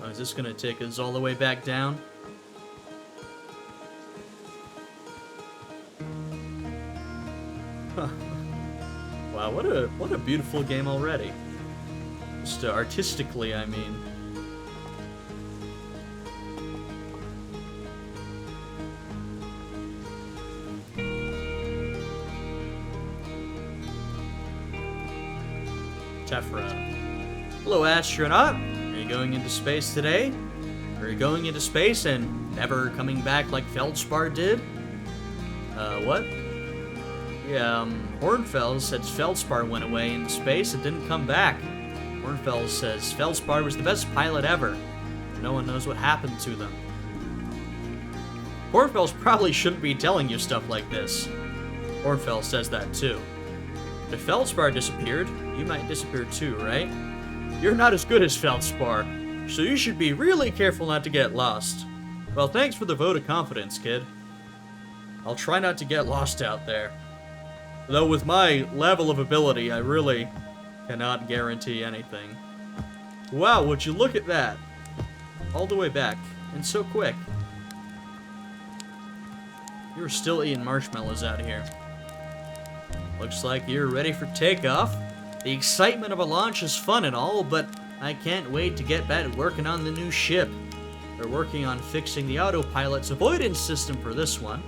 Oh, is this gonna take us all the way back down? Huh. Wow, what a beautiful game already. Just artistically, I mean. Tephra. Hello, astronaut. Are you going into space today? Are you going into space and never coming back like Feldspar did? What? Yeah, Hornfels said Feldspar went away into space and didn't come back. Hornfels says Feldspar was the best pilot ever. No one knows what happened to them. Hornfels probably shouldn't be telling you stuff like this. Hornfels says that too. If Feldspar disappeared, you might disappear too, right? You're not as good as Feldspar, so you should be really careful not to get lost. Well, thanks for the vote of confidence, kid. I'll try not to get lost out there. Though with my level of ability, I really cannot guarantee anything. Wow, would you look at that? All the way back, and so quick. You're still eating marshmallows out here. Looks like you're ready for takeoff. The excitement of a launch is fun and all, but I can't wait to get back to working on the new ship. They're working on fixing the autopilot's avoidance system for this one.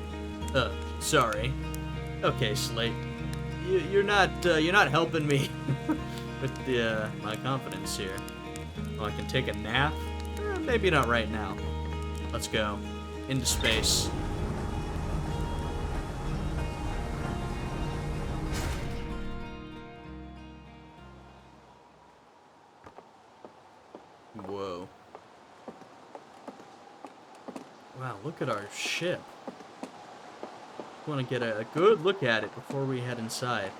Sorry. Okay, Slate. You're not helping me with my confidence here. Oh, I can take a nap? Maybe not right now. Let's go. Into space. Whoa. Wow, look at our ship. Want to get a good look at it before we head inside.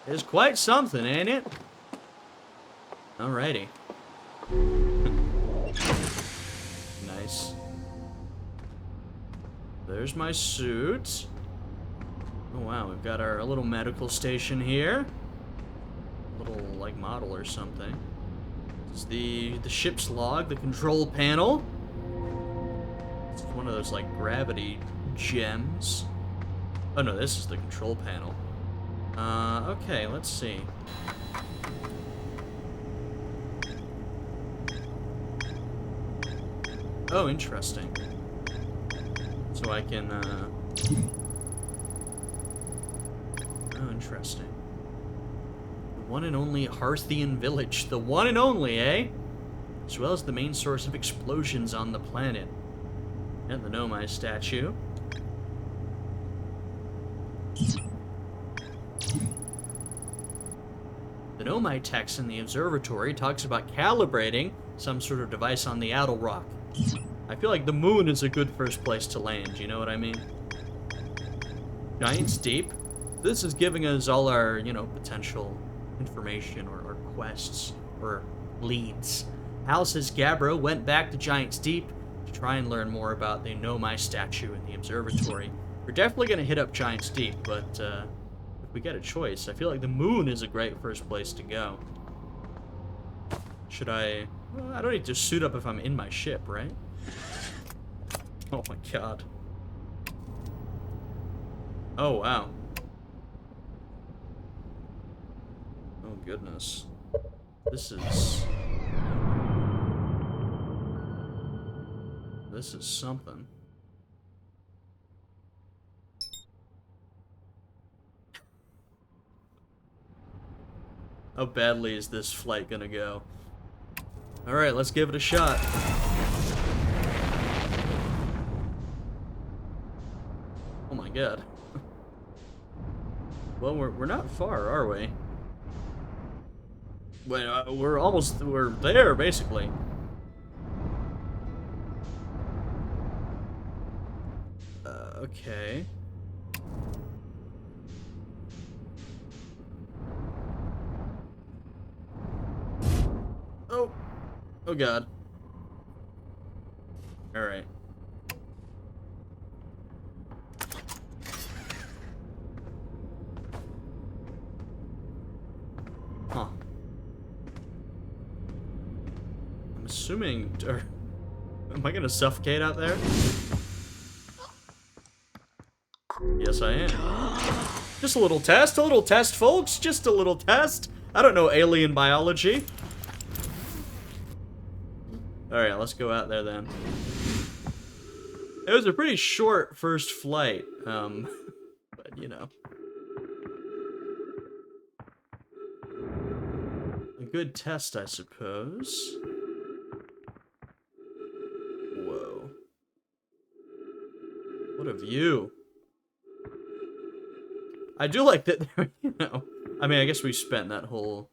It's quite something, ain't it? Alrighty. Nice. There's my suit. Oh wow, we've got our little medical station here. A little, like, model or something. It's the ship's log, the control panel. It's one of those, like, gravity gems. Oh no, this is the control panel. Okay, let's see. Oh, interesting. So I can, oh, interesting. One and only Hearthian village. The one and only, eh? As well as the main source of explosions on the planet. And the Nomai statue. The Nomai text in the observatory talks about calibrating some sort of device on the Adel Rock. I feel like the moon is a good first place to land, you know what I mean? Giant's Deep. This is giving us all our, potential information or quests or leads. Hal says Gabbro went back to Giant's Deep to try and learn more about the Nomai statue in the observatory. We're definitely going to hit up Giant's Deep, but if we get a choice, I feel like the moon is a great first place to go. Should I... Well, I don't need to suit up if I'm in my ship, right? Oh my god. Oh, wow. Oh, goodness. This is something. How badly is this flight gonna go? Alright, let's give it a shot. Oh my god. Well, we're not far, are we? Wait, we're there, basically. Okay. Oh. Oh god. Alright. Huh. I'm assuming... am I gonna suffocate out there? Yes, I am. Just a little test, folks. Just a little test. I don't know alien biology. Alright, let's go out there then. It was a pretty short first flight, but you know. A good test, I suppose. Whoa. What a view. I do like that, you know, I mean, I guess we spent that whole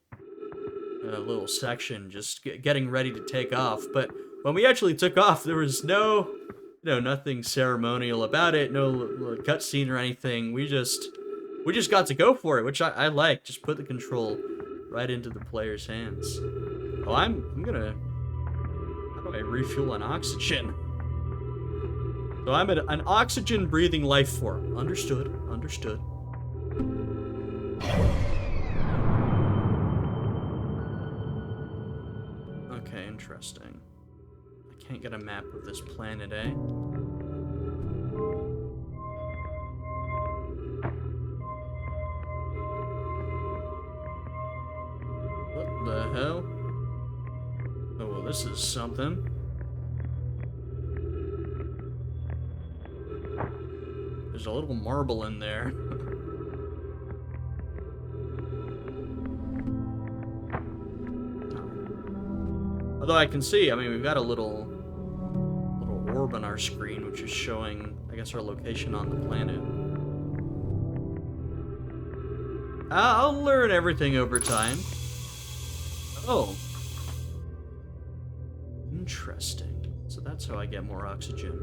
little section just getting ready to take off, but when we actually took off, there was nothing ceremonial about it, no cutscene or anything. We just got to go for it, which I like. Just put the control right into the player's hands. Oh, I'm gonna... How do I refuel an oxygen? So I'm an oxygen-breathing life form. Understood. Understood. Okay, interesting. I can't get a map of this planet, eh? What the hell? Oh, well, this is something. There's a little marble in there. Although I can see, I mean, we've got a little orb on our screen, which is showing, I guess, our location on the planet. I'll learn everything over time. Oh. Interesting. So that's how I get more oxygen.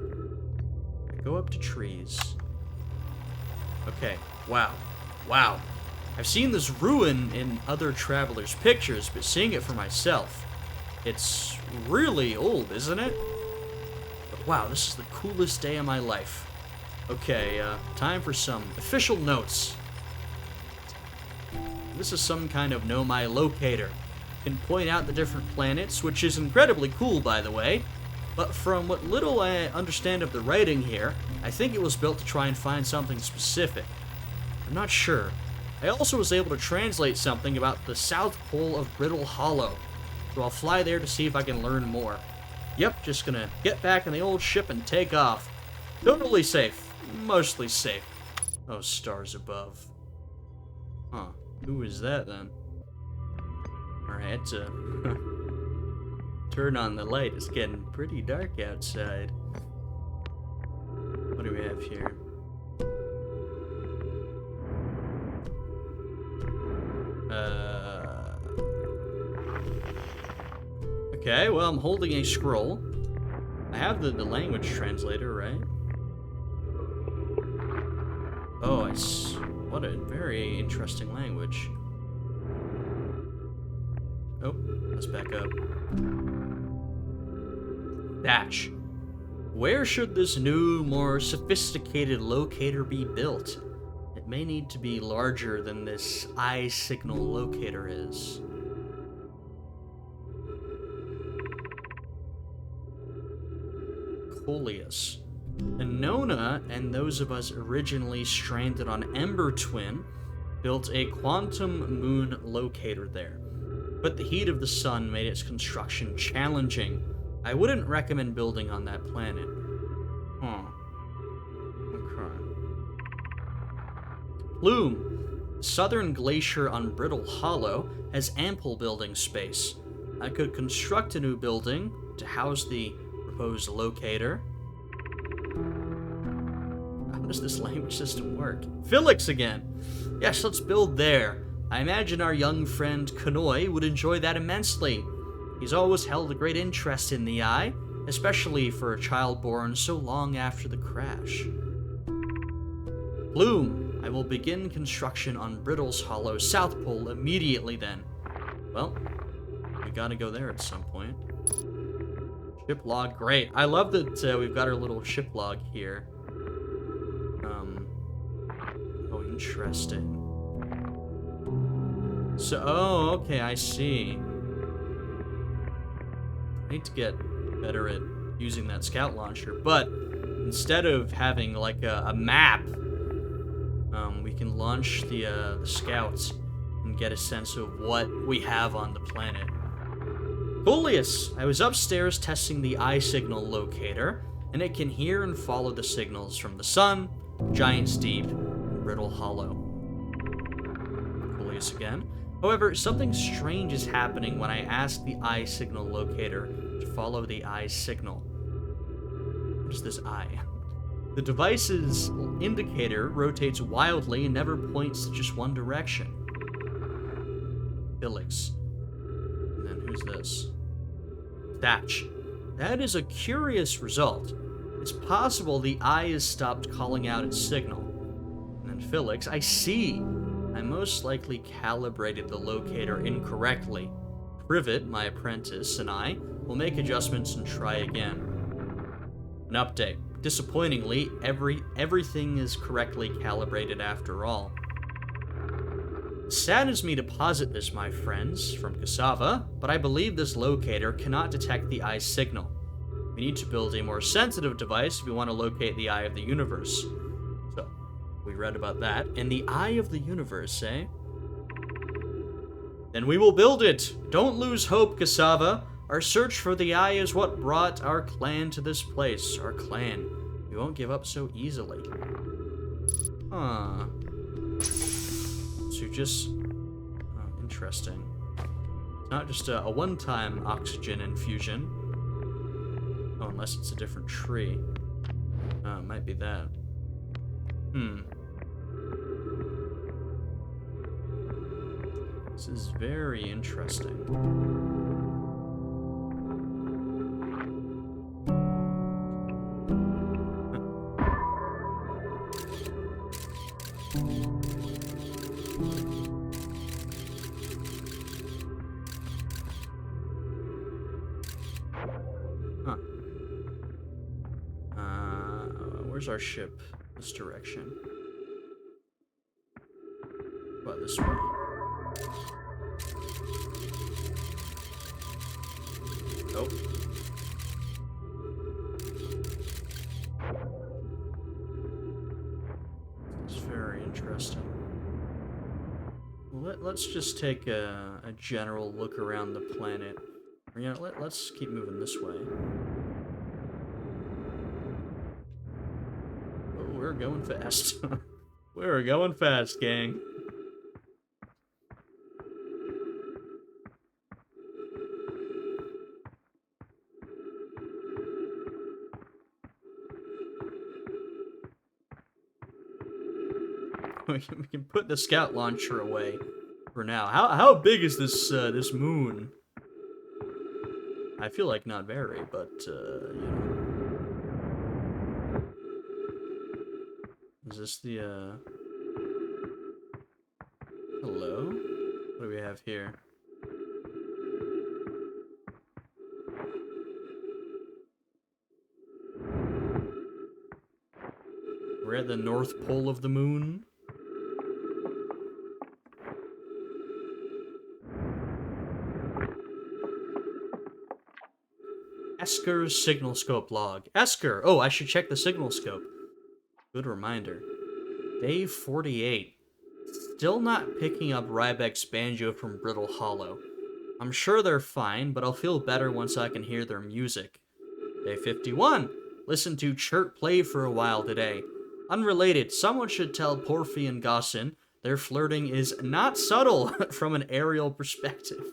I go up to trees. Okay. Wow. Wow. I've seen this ruin in other travelers' pictures, but seeing it for myself, it's really old, isn't it? But wow, this is the coolest day of my life. Okay, time for some official notes. This is some kind of Nomai locator. It can point out the different planets, which is incredibly cool, by the way. But from what little I understand of the writing here, I think it was built to try and find something specific. I'm not sure. I also was able to translate something about the South Pole of Brittle Hollow. So I'll fly there to see if I can learn more. Yep, just gonna get back in the old ship and take off. Totally safe. Mostly safe. Oh, stars above. Huh. Who is that, then? Alright, turn on the light. It's getting pretty dark outside. What do we have here? Okay, well, I'm holding a scroll. I have the language translator, right? Oh, what a very interesting language. Oh, let's back up. Thatch. Where should this new, more sophisticated locator be built? It may need to be larger than this eye signal locator is. Coleus. Annona and those of us originally stranded on Ember Twin built a quantum moon locator there, but the heat of the sun made its construction challenging. I wouldn't recommend building on that planet. Huh. Okay. Plume. The southern glacier on Brittle Hollow has ample building space. I could construct a new building to house the proposed locator. How does this language system work? Felix again! Yes, let's build there. I imagine our young friend Kanoi would enjoy that immensely. He's always held a great interest in the eye, especially for a child born so long after the crash. Bloom, I will begin construction on Brittle's Hollow South Pole immediately then. Well, we gotta go there at some point. Ship log, great. I love that we've got our little ship log here. Oh, interesting. So, oh, okay, I see. I need to get better at using that scout launcher, but instead of having like a map, we can launch the scouts and get a sense of what we have on the planet. Coleus, I was upstairs testing the eye signal locator, and it can hear and follow the signals from the sun, Giant's Deep, and Brittle Hollow. Coleus again. However, something strange is happening when I ask the eye signal locator to follow the eye signal. What is this eye? The device's indicator rotates wildly and never points to just one direction. Felix. And then who's this? Thatch. That is a curious result. It's possible the eye has stopped calling out its signal. And then Felix, I see. I most likely calibrated the locator incorrectly. Privet, my apprentice, and I will make adjustments and try again. An update. Disappointingly, everything is correctly calibrated after all. It saddens me to posit this, my friends, from Cassava, but I believe this locator cannot detect the eye's signal. We need to build a more sensitive device if we want to locate the eye of the universe. So, we read about that. And the eye of the universe, eh? Then we will build it! Don't lose hope, Cassava! Our search for the eye is what brought our clan to this place. Our clan. We won't give up so easily. Huh. So just... Oh, interesting. It's not just a one-time oxygen infusion. Oh, unless it's a different tree. It might be that. This is very interesting. Where's our ship? This direction. About this way. Nope. It's very interesting. Well, let's just take a general look around the planet. You know, let's keep moving this way. We're going fast. We're going fast, gang. we can put the scout launcher away for now. How big is this this moon? I feel like not very, but you know. Is this the hello? What do we have here? We're at the North Pole of the moon. Esker's signal scope log. Esker! Oh, I should check the signal scope. Good reminder. Day 48. Still not picking up Rybek's banjo from Brittle Hollow. I'm sure they're fine, but I'll feel better once I can hear their music. Day 51. Listen to Chert play for a while today. Unrelated, someone should tell Porphy and Gossin their flirting is not subtle from an aerial perspective.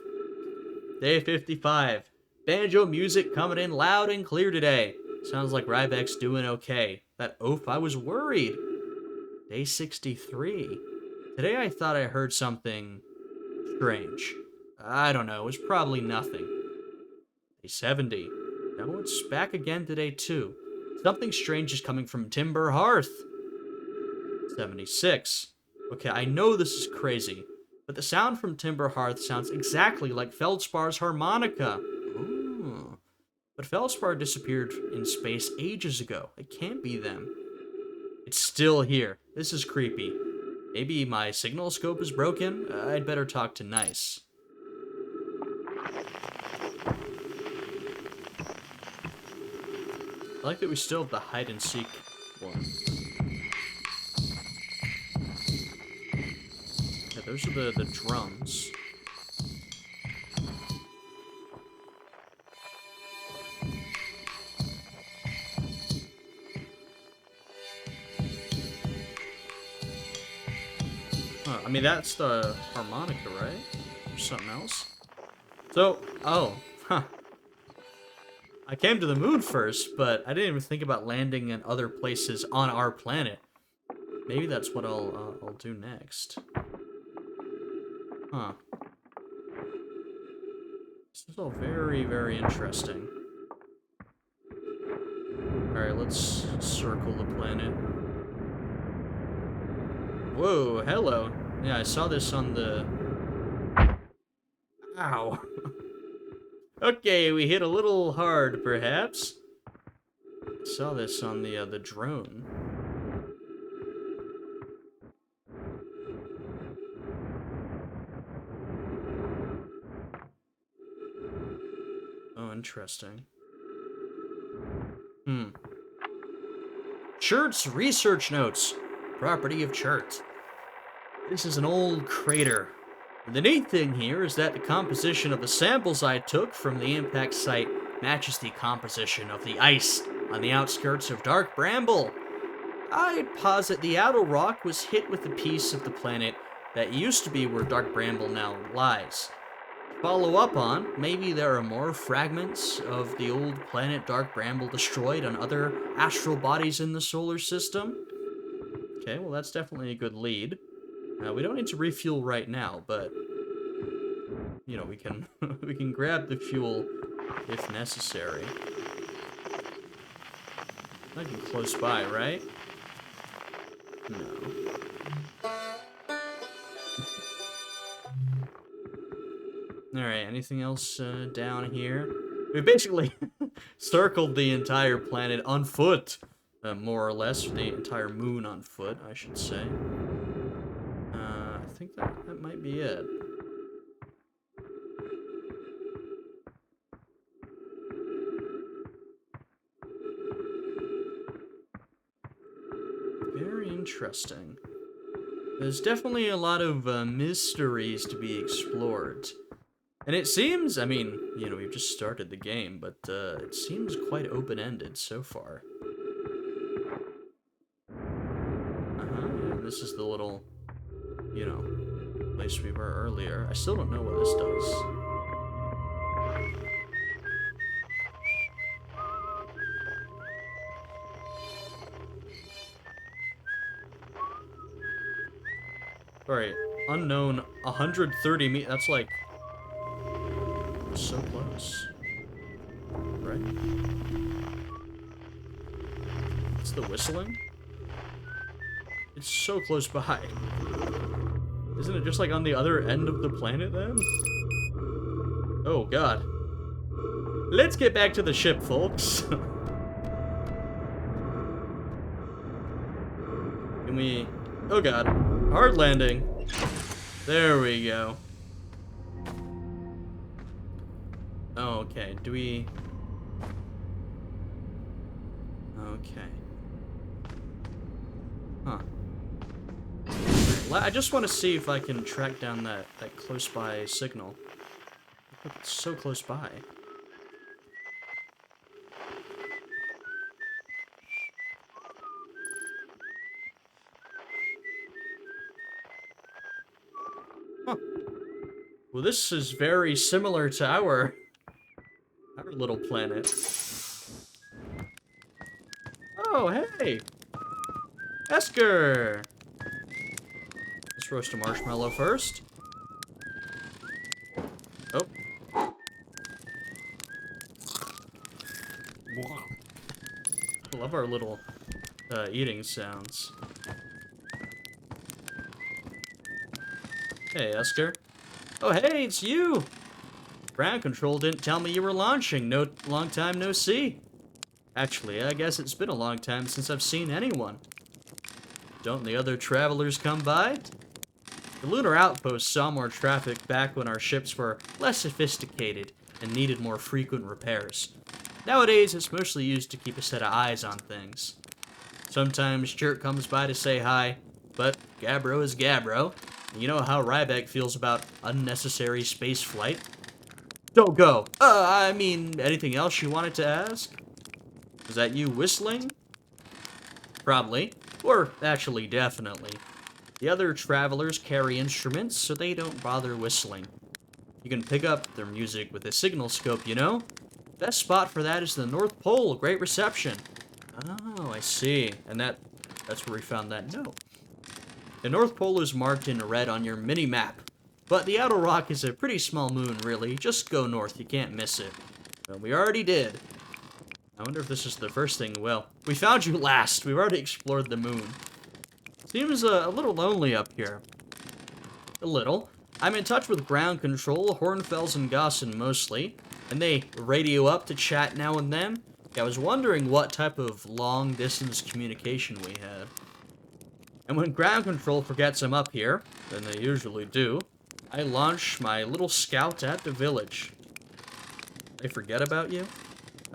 Day 55. Banjo music coming in loud and clear today. Sounds like Rybek's doing okay. That oaf, I was worried. Day 63. Today I thought I heard something strange. I don't know, it was probably nothing. Day 70. No, it's back again today too. Something strange is coming from Timber Hearth. 76. Okay, I know this is crazy, but the sound from Timber Hearth sounds exactly like Feldspar's harmonica. Ooh. But Feldspar disappeared in space ages ago. It can't be them. It's still here. This is creepy. Maybe my signal scope is broken? I'd better talk to Nice. I like that we still have the hide and seek one. Yeah, those are the drums. Huh, I mean, that's the harmonica, right? Or something else? So, oh, huh. I came to the moon first, but I didn't even think about landing in other places on our planet. Maybe that's what I'll do next. Huh. This is all very, very interesting. Alright, let's circle the planet. Whoa, hello. Yeah, I saw this on the... Ow. Okay, we hit a little hard, perhaps. Saw this on the drone. Oh, interesting. Chert's research notes. Property of Chert. This is an old crater. And the neat thing here is that the composition of the samples I took from the impact site matches the composition of the ice on the outskirts of Dark Bramble. I'd posit the outer rock was hit with a piece of the planet that used to be where Dark Bramble now lies. Follow up on, maybe there are more fragments of the old planet Dark Bramble destroyed on other astral bodies in the solar system. Okay, well that's definitely a good lead. We don't need to refuel right now, but you know, we can we can grab the fuel if necessary. Might be close by, right? No. Alright, anything else down here? We basically circled the entire planet on foot, more or less, the entire moon on foot, I should say. I think that might be it. Very interesting. There's definitely a lot of mysteries to be explored. And it seems, I mean, you know, we've just started the game, but it seems quite open-ended so far. And this is the little, you know, place we were earlier. I still don't know what this does. Alright, unknown 130 meters. That's like so close. Right? It's the whistling? It's so close by. Isn't it just like on the other end of the planet then? Oh god. Let's get back to the ship, folks. Can we... Oh god. Hard landing. There we go. Oh, okay. Do we... Okay. Huh. I just want to see if I can track down that close by signal. Look, it's so close by. Huh. Well, this is very similar to our little planet. Oh, hey! Esker! Let's roast a marshmallow first. Oh. I love our little eating sounds. Hey, Esker. Oh, hey, it's you! Ground control didn't tell me you were launching. Long time no see. Actually, I guess it's been a long time since I've seen anyone. Don't the other travelers come by? The lunar outpost saw more traffic back when our ships were less sophisticated and needed more frequent repairs. Nowadays, it's mostly used to keep a set of eyes on things. Sometimes Jerk comes by to say hi, but Gabbro is Gabbro. You know how Ryback feels about unnecessary space flight. Don't go. I mean, anything else you wanted to ask? Is that you whistling? Probably. Or actually, definitely. The other travelers carry instruments, so they don't bother whistling. You can pick up their music with a signal scope, you know? Best spot for that is the North Pole. Great reception. Oh, I see. And that's where we found that note. The North Pole is marked in red on your mini-map. But the outer rock is a pretty small moon, really. Just go north, you can't miss it. Well, we already did. I wonder if this is the first thing. Well, we found you last. We've already explored the moon. Seems a little lonely up here. A little. I'm in touch with ground control, Hornfels and Gossen mostly, and they radio up to chat now and then. I was wondering what type of long-distance communication we had. And when ground control forgets I'm up here, then they usually do, I launch my little scout at the village. They forget about you?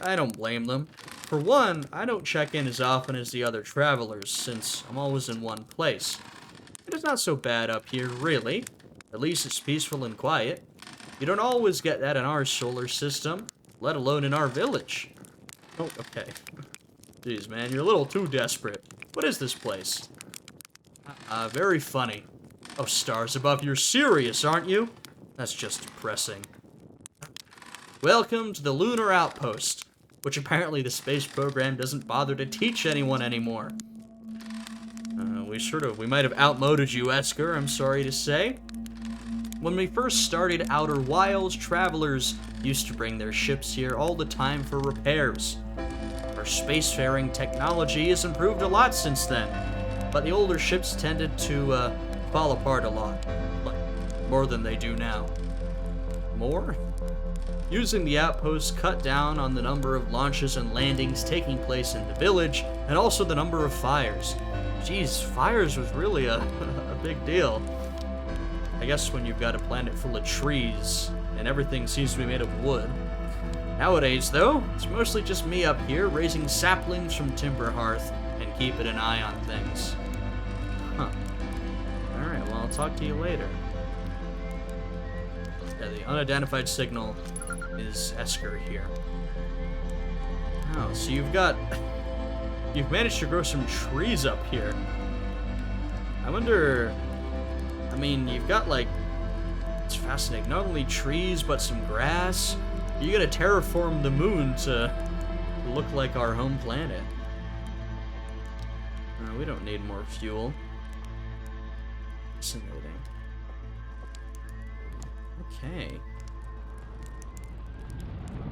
I don't blame them. For one, I don't check in as often as the other travelers, since I'm always in one place. It is not so bad up here, really. At least it's peaceful and quiet. You don't always get that in our solar system, let alone in our village. Oh, okay. Jeez, man, you're a little too desperate. What is this place? Very funny. Oh, stars above, you're serious, aren't you? That's just depressing. Welcome to the Lunar Outpost, which apparently the space program doesn't bother to teach anyone anymore. We might have outmoded you, Esker, I'm sorry to say. When we first started Outer Wilds, travelers used to bring their ships here all the time for repairs. Our spacefaring technology has improved a lot since then, but the older ships tended to fall apart a lot. More than they do now. More? Using the outpost cut down on the number of launches and landings taking place in the village, and also the number of fires. Geez, fires was really a big deal. I guess when you've got a planet full of trees, and everything seems to be made of wood. Nowadays, though, it's mostly just me up here, raising saplings from Timber Hearth, and keeping an eye on things. Huh. Alright, well, I'll talk to you later. Yeah, the unidentified signal is Esker here. Oh, so you've managed to grow some trees up here. I wonder, I mean, you've got it's fascinating, not only trees, but some grass. You're gonna terraform the moon to look like our home planet. We don't need more fuel. Fascinating. Okay.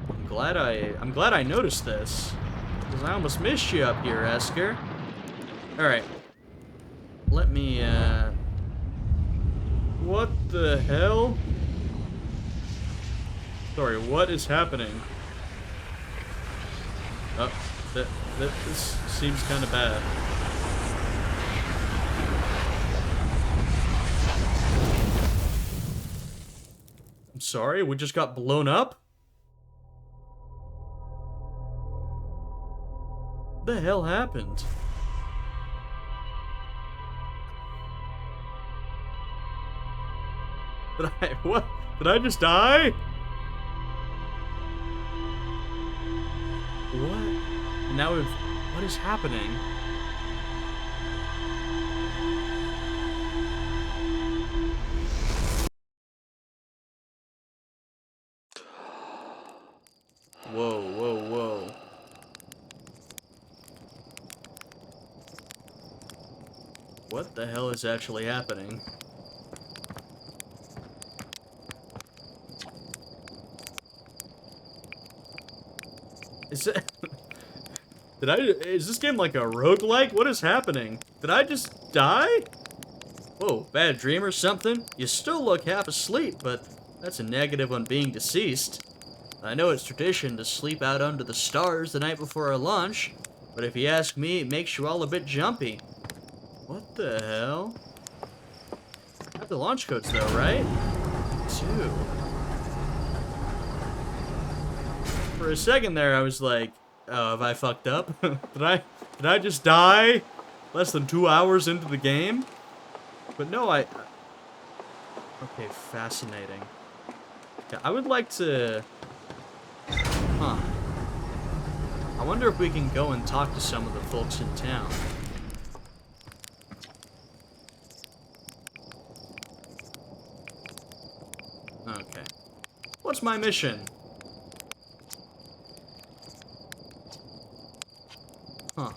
I'm glad I noticed this. Because I almost missed you up here, Esker. Alright. Let me, what the hell? Sorry, what is happening? Oh, this seems kind of bad. I'm sorry, we just got blown up? What the hell happened? What? Did I just die? What? Now what is happening? Whoa, whoa, whoa. What the hell is actually happening? Is this game like a roguelike? What is happening? Did I just die? Whoa, bad dream or something? You still look half asleep, but that's a negative on being deceased. I know it's tradition to sleep out under the stars the night before our lunch, but if you ask me, it makes you all a bit jumpy. What the hell? I have the launch codes though, right? 2. For a second there, I was like, oh, have I fucked up? Did I just die less than 2 hours into the game? But no, okay, fascinating. Yeah, I would like to... Huh. I wonder if we can go and talk to some of the folks in town. Okay. What's my mission? Huh.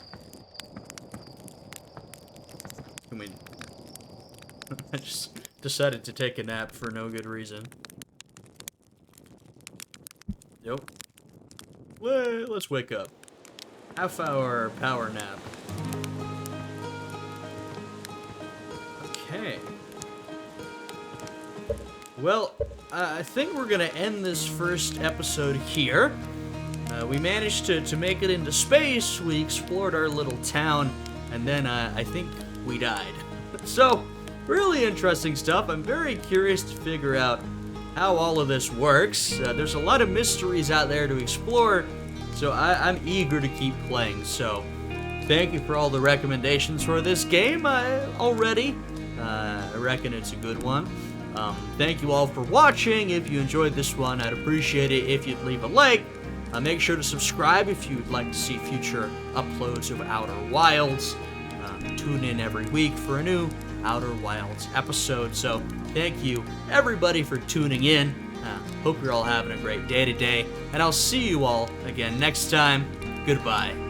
Can we... I just decided to take a nap for no good reason. Yep. Let's wake up. Half-hour power nap. Okay. Well, I think we're gonna end this first episode here. We managed to make it into space, we explored our little town, and then I think we died. So, really interesting stuff. I'm very curious to figure out how all of this works. There's a lot of mysteries out there to explore, so I'm eager to keep playing. So, thank you for all the recommendations for this game already. I reckon it's a good one. Thank you all for watching. If you enjoyed this one, I'd appreciate it if you'd leave a like. Make sure to subscribe if you'd like to see future uploads of Outer Wilds. Tune in every week for a new Outer Wilds episode. So thank you everybody for tuning in. Hope you're all having a great day today, and I'll see you all again next time. Goodbye.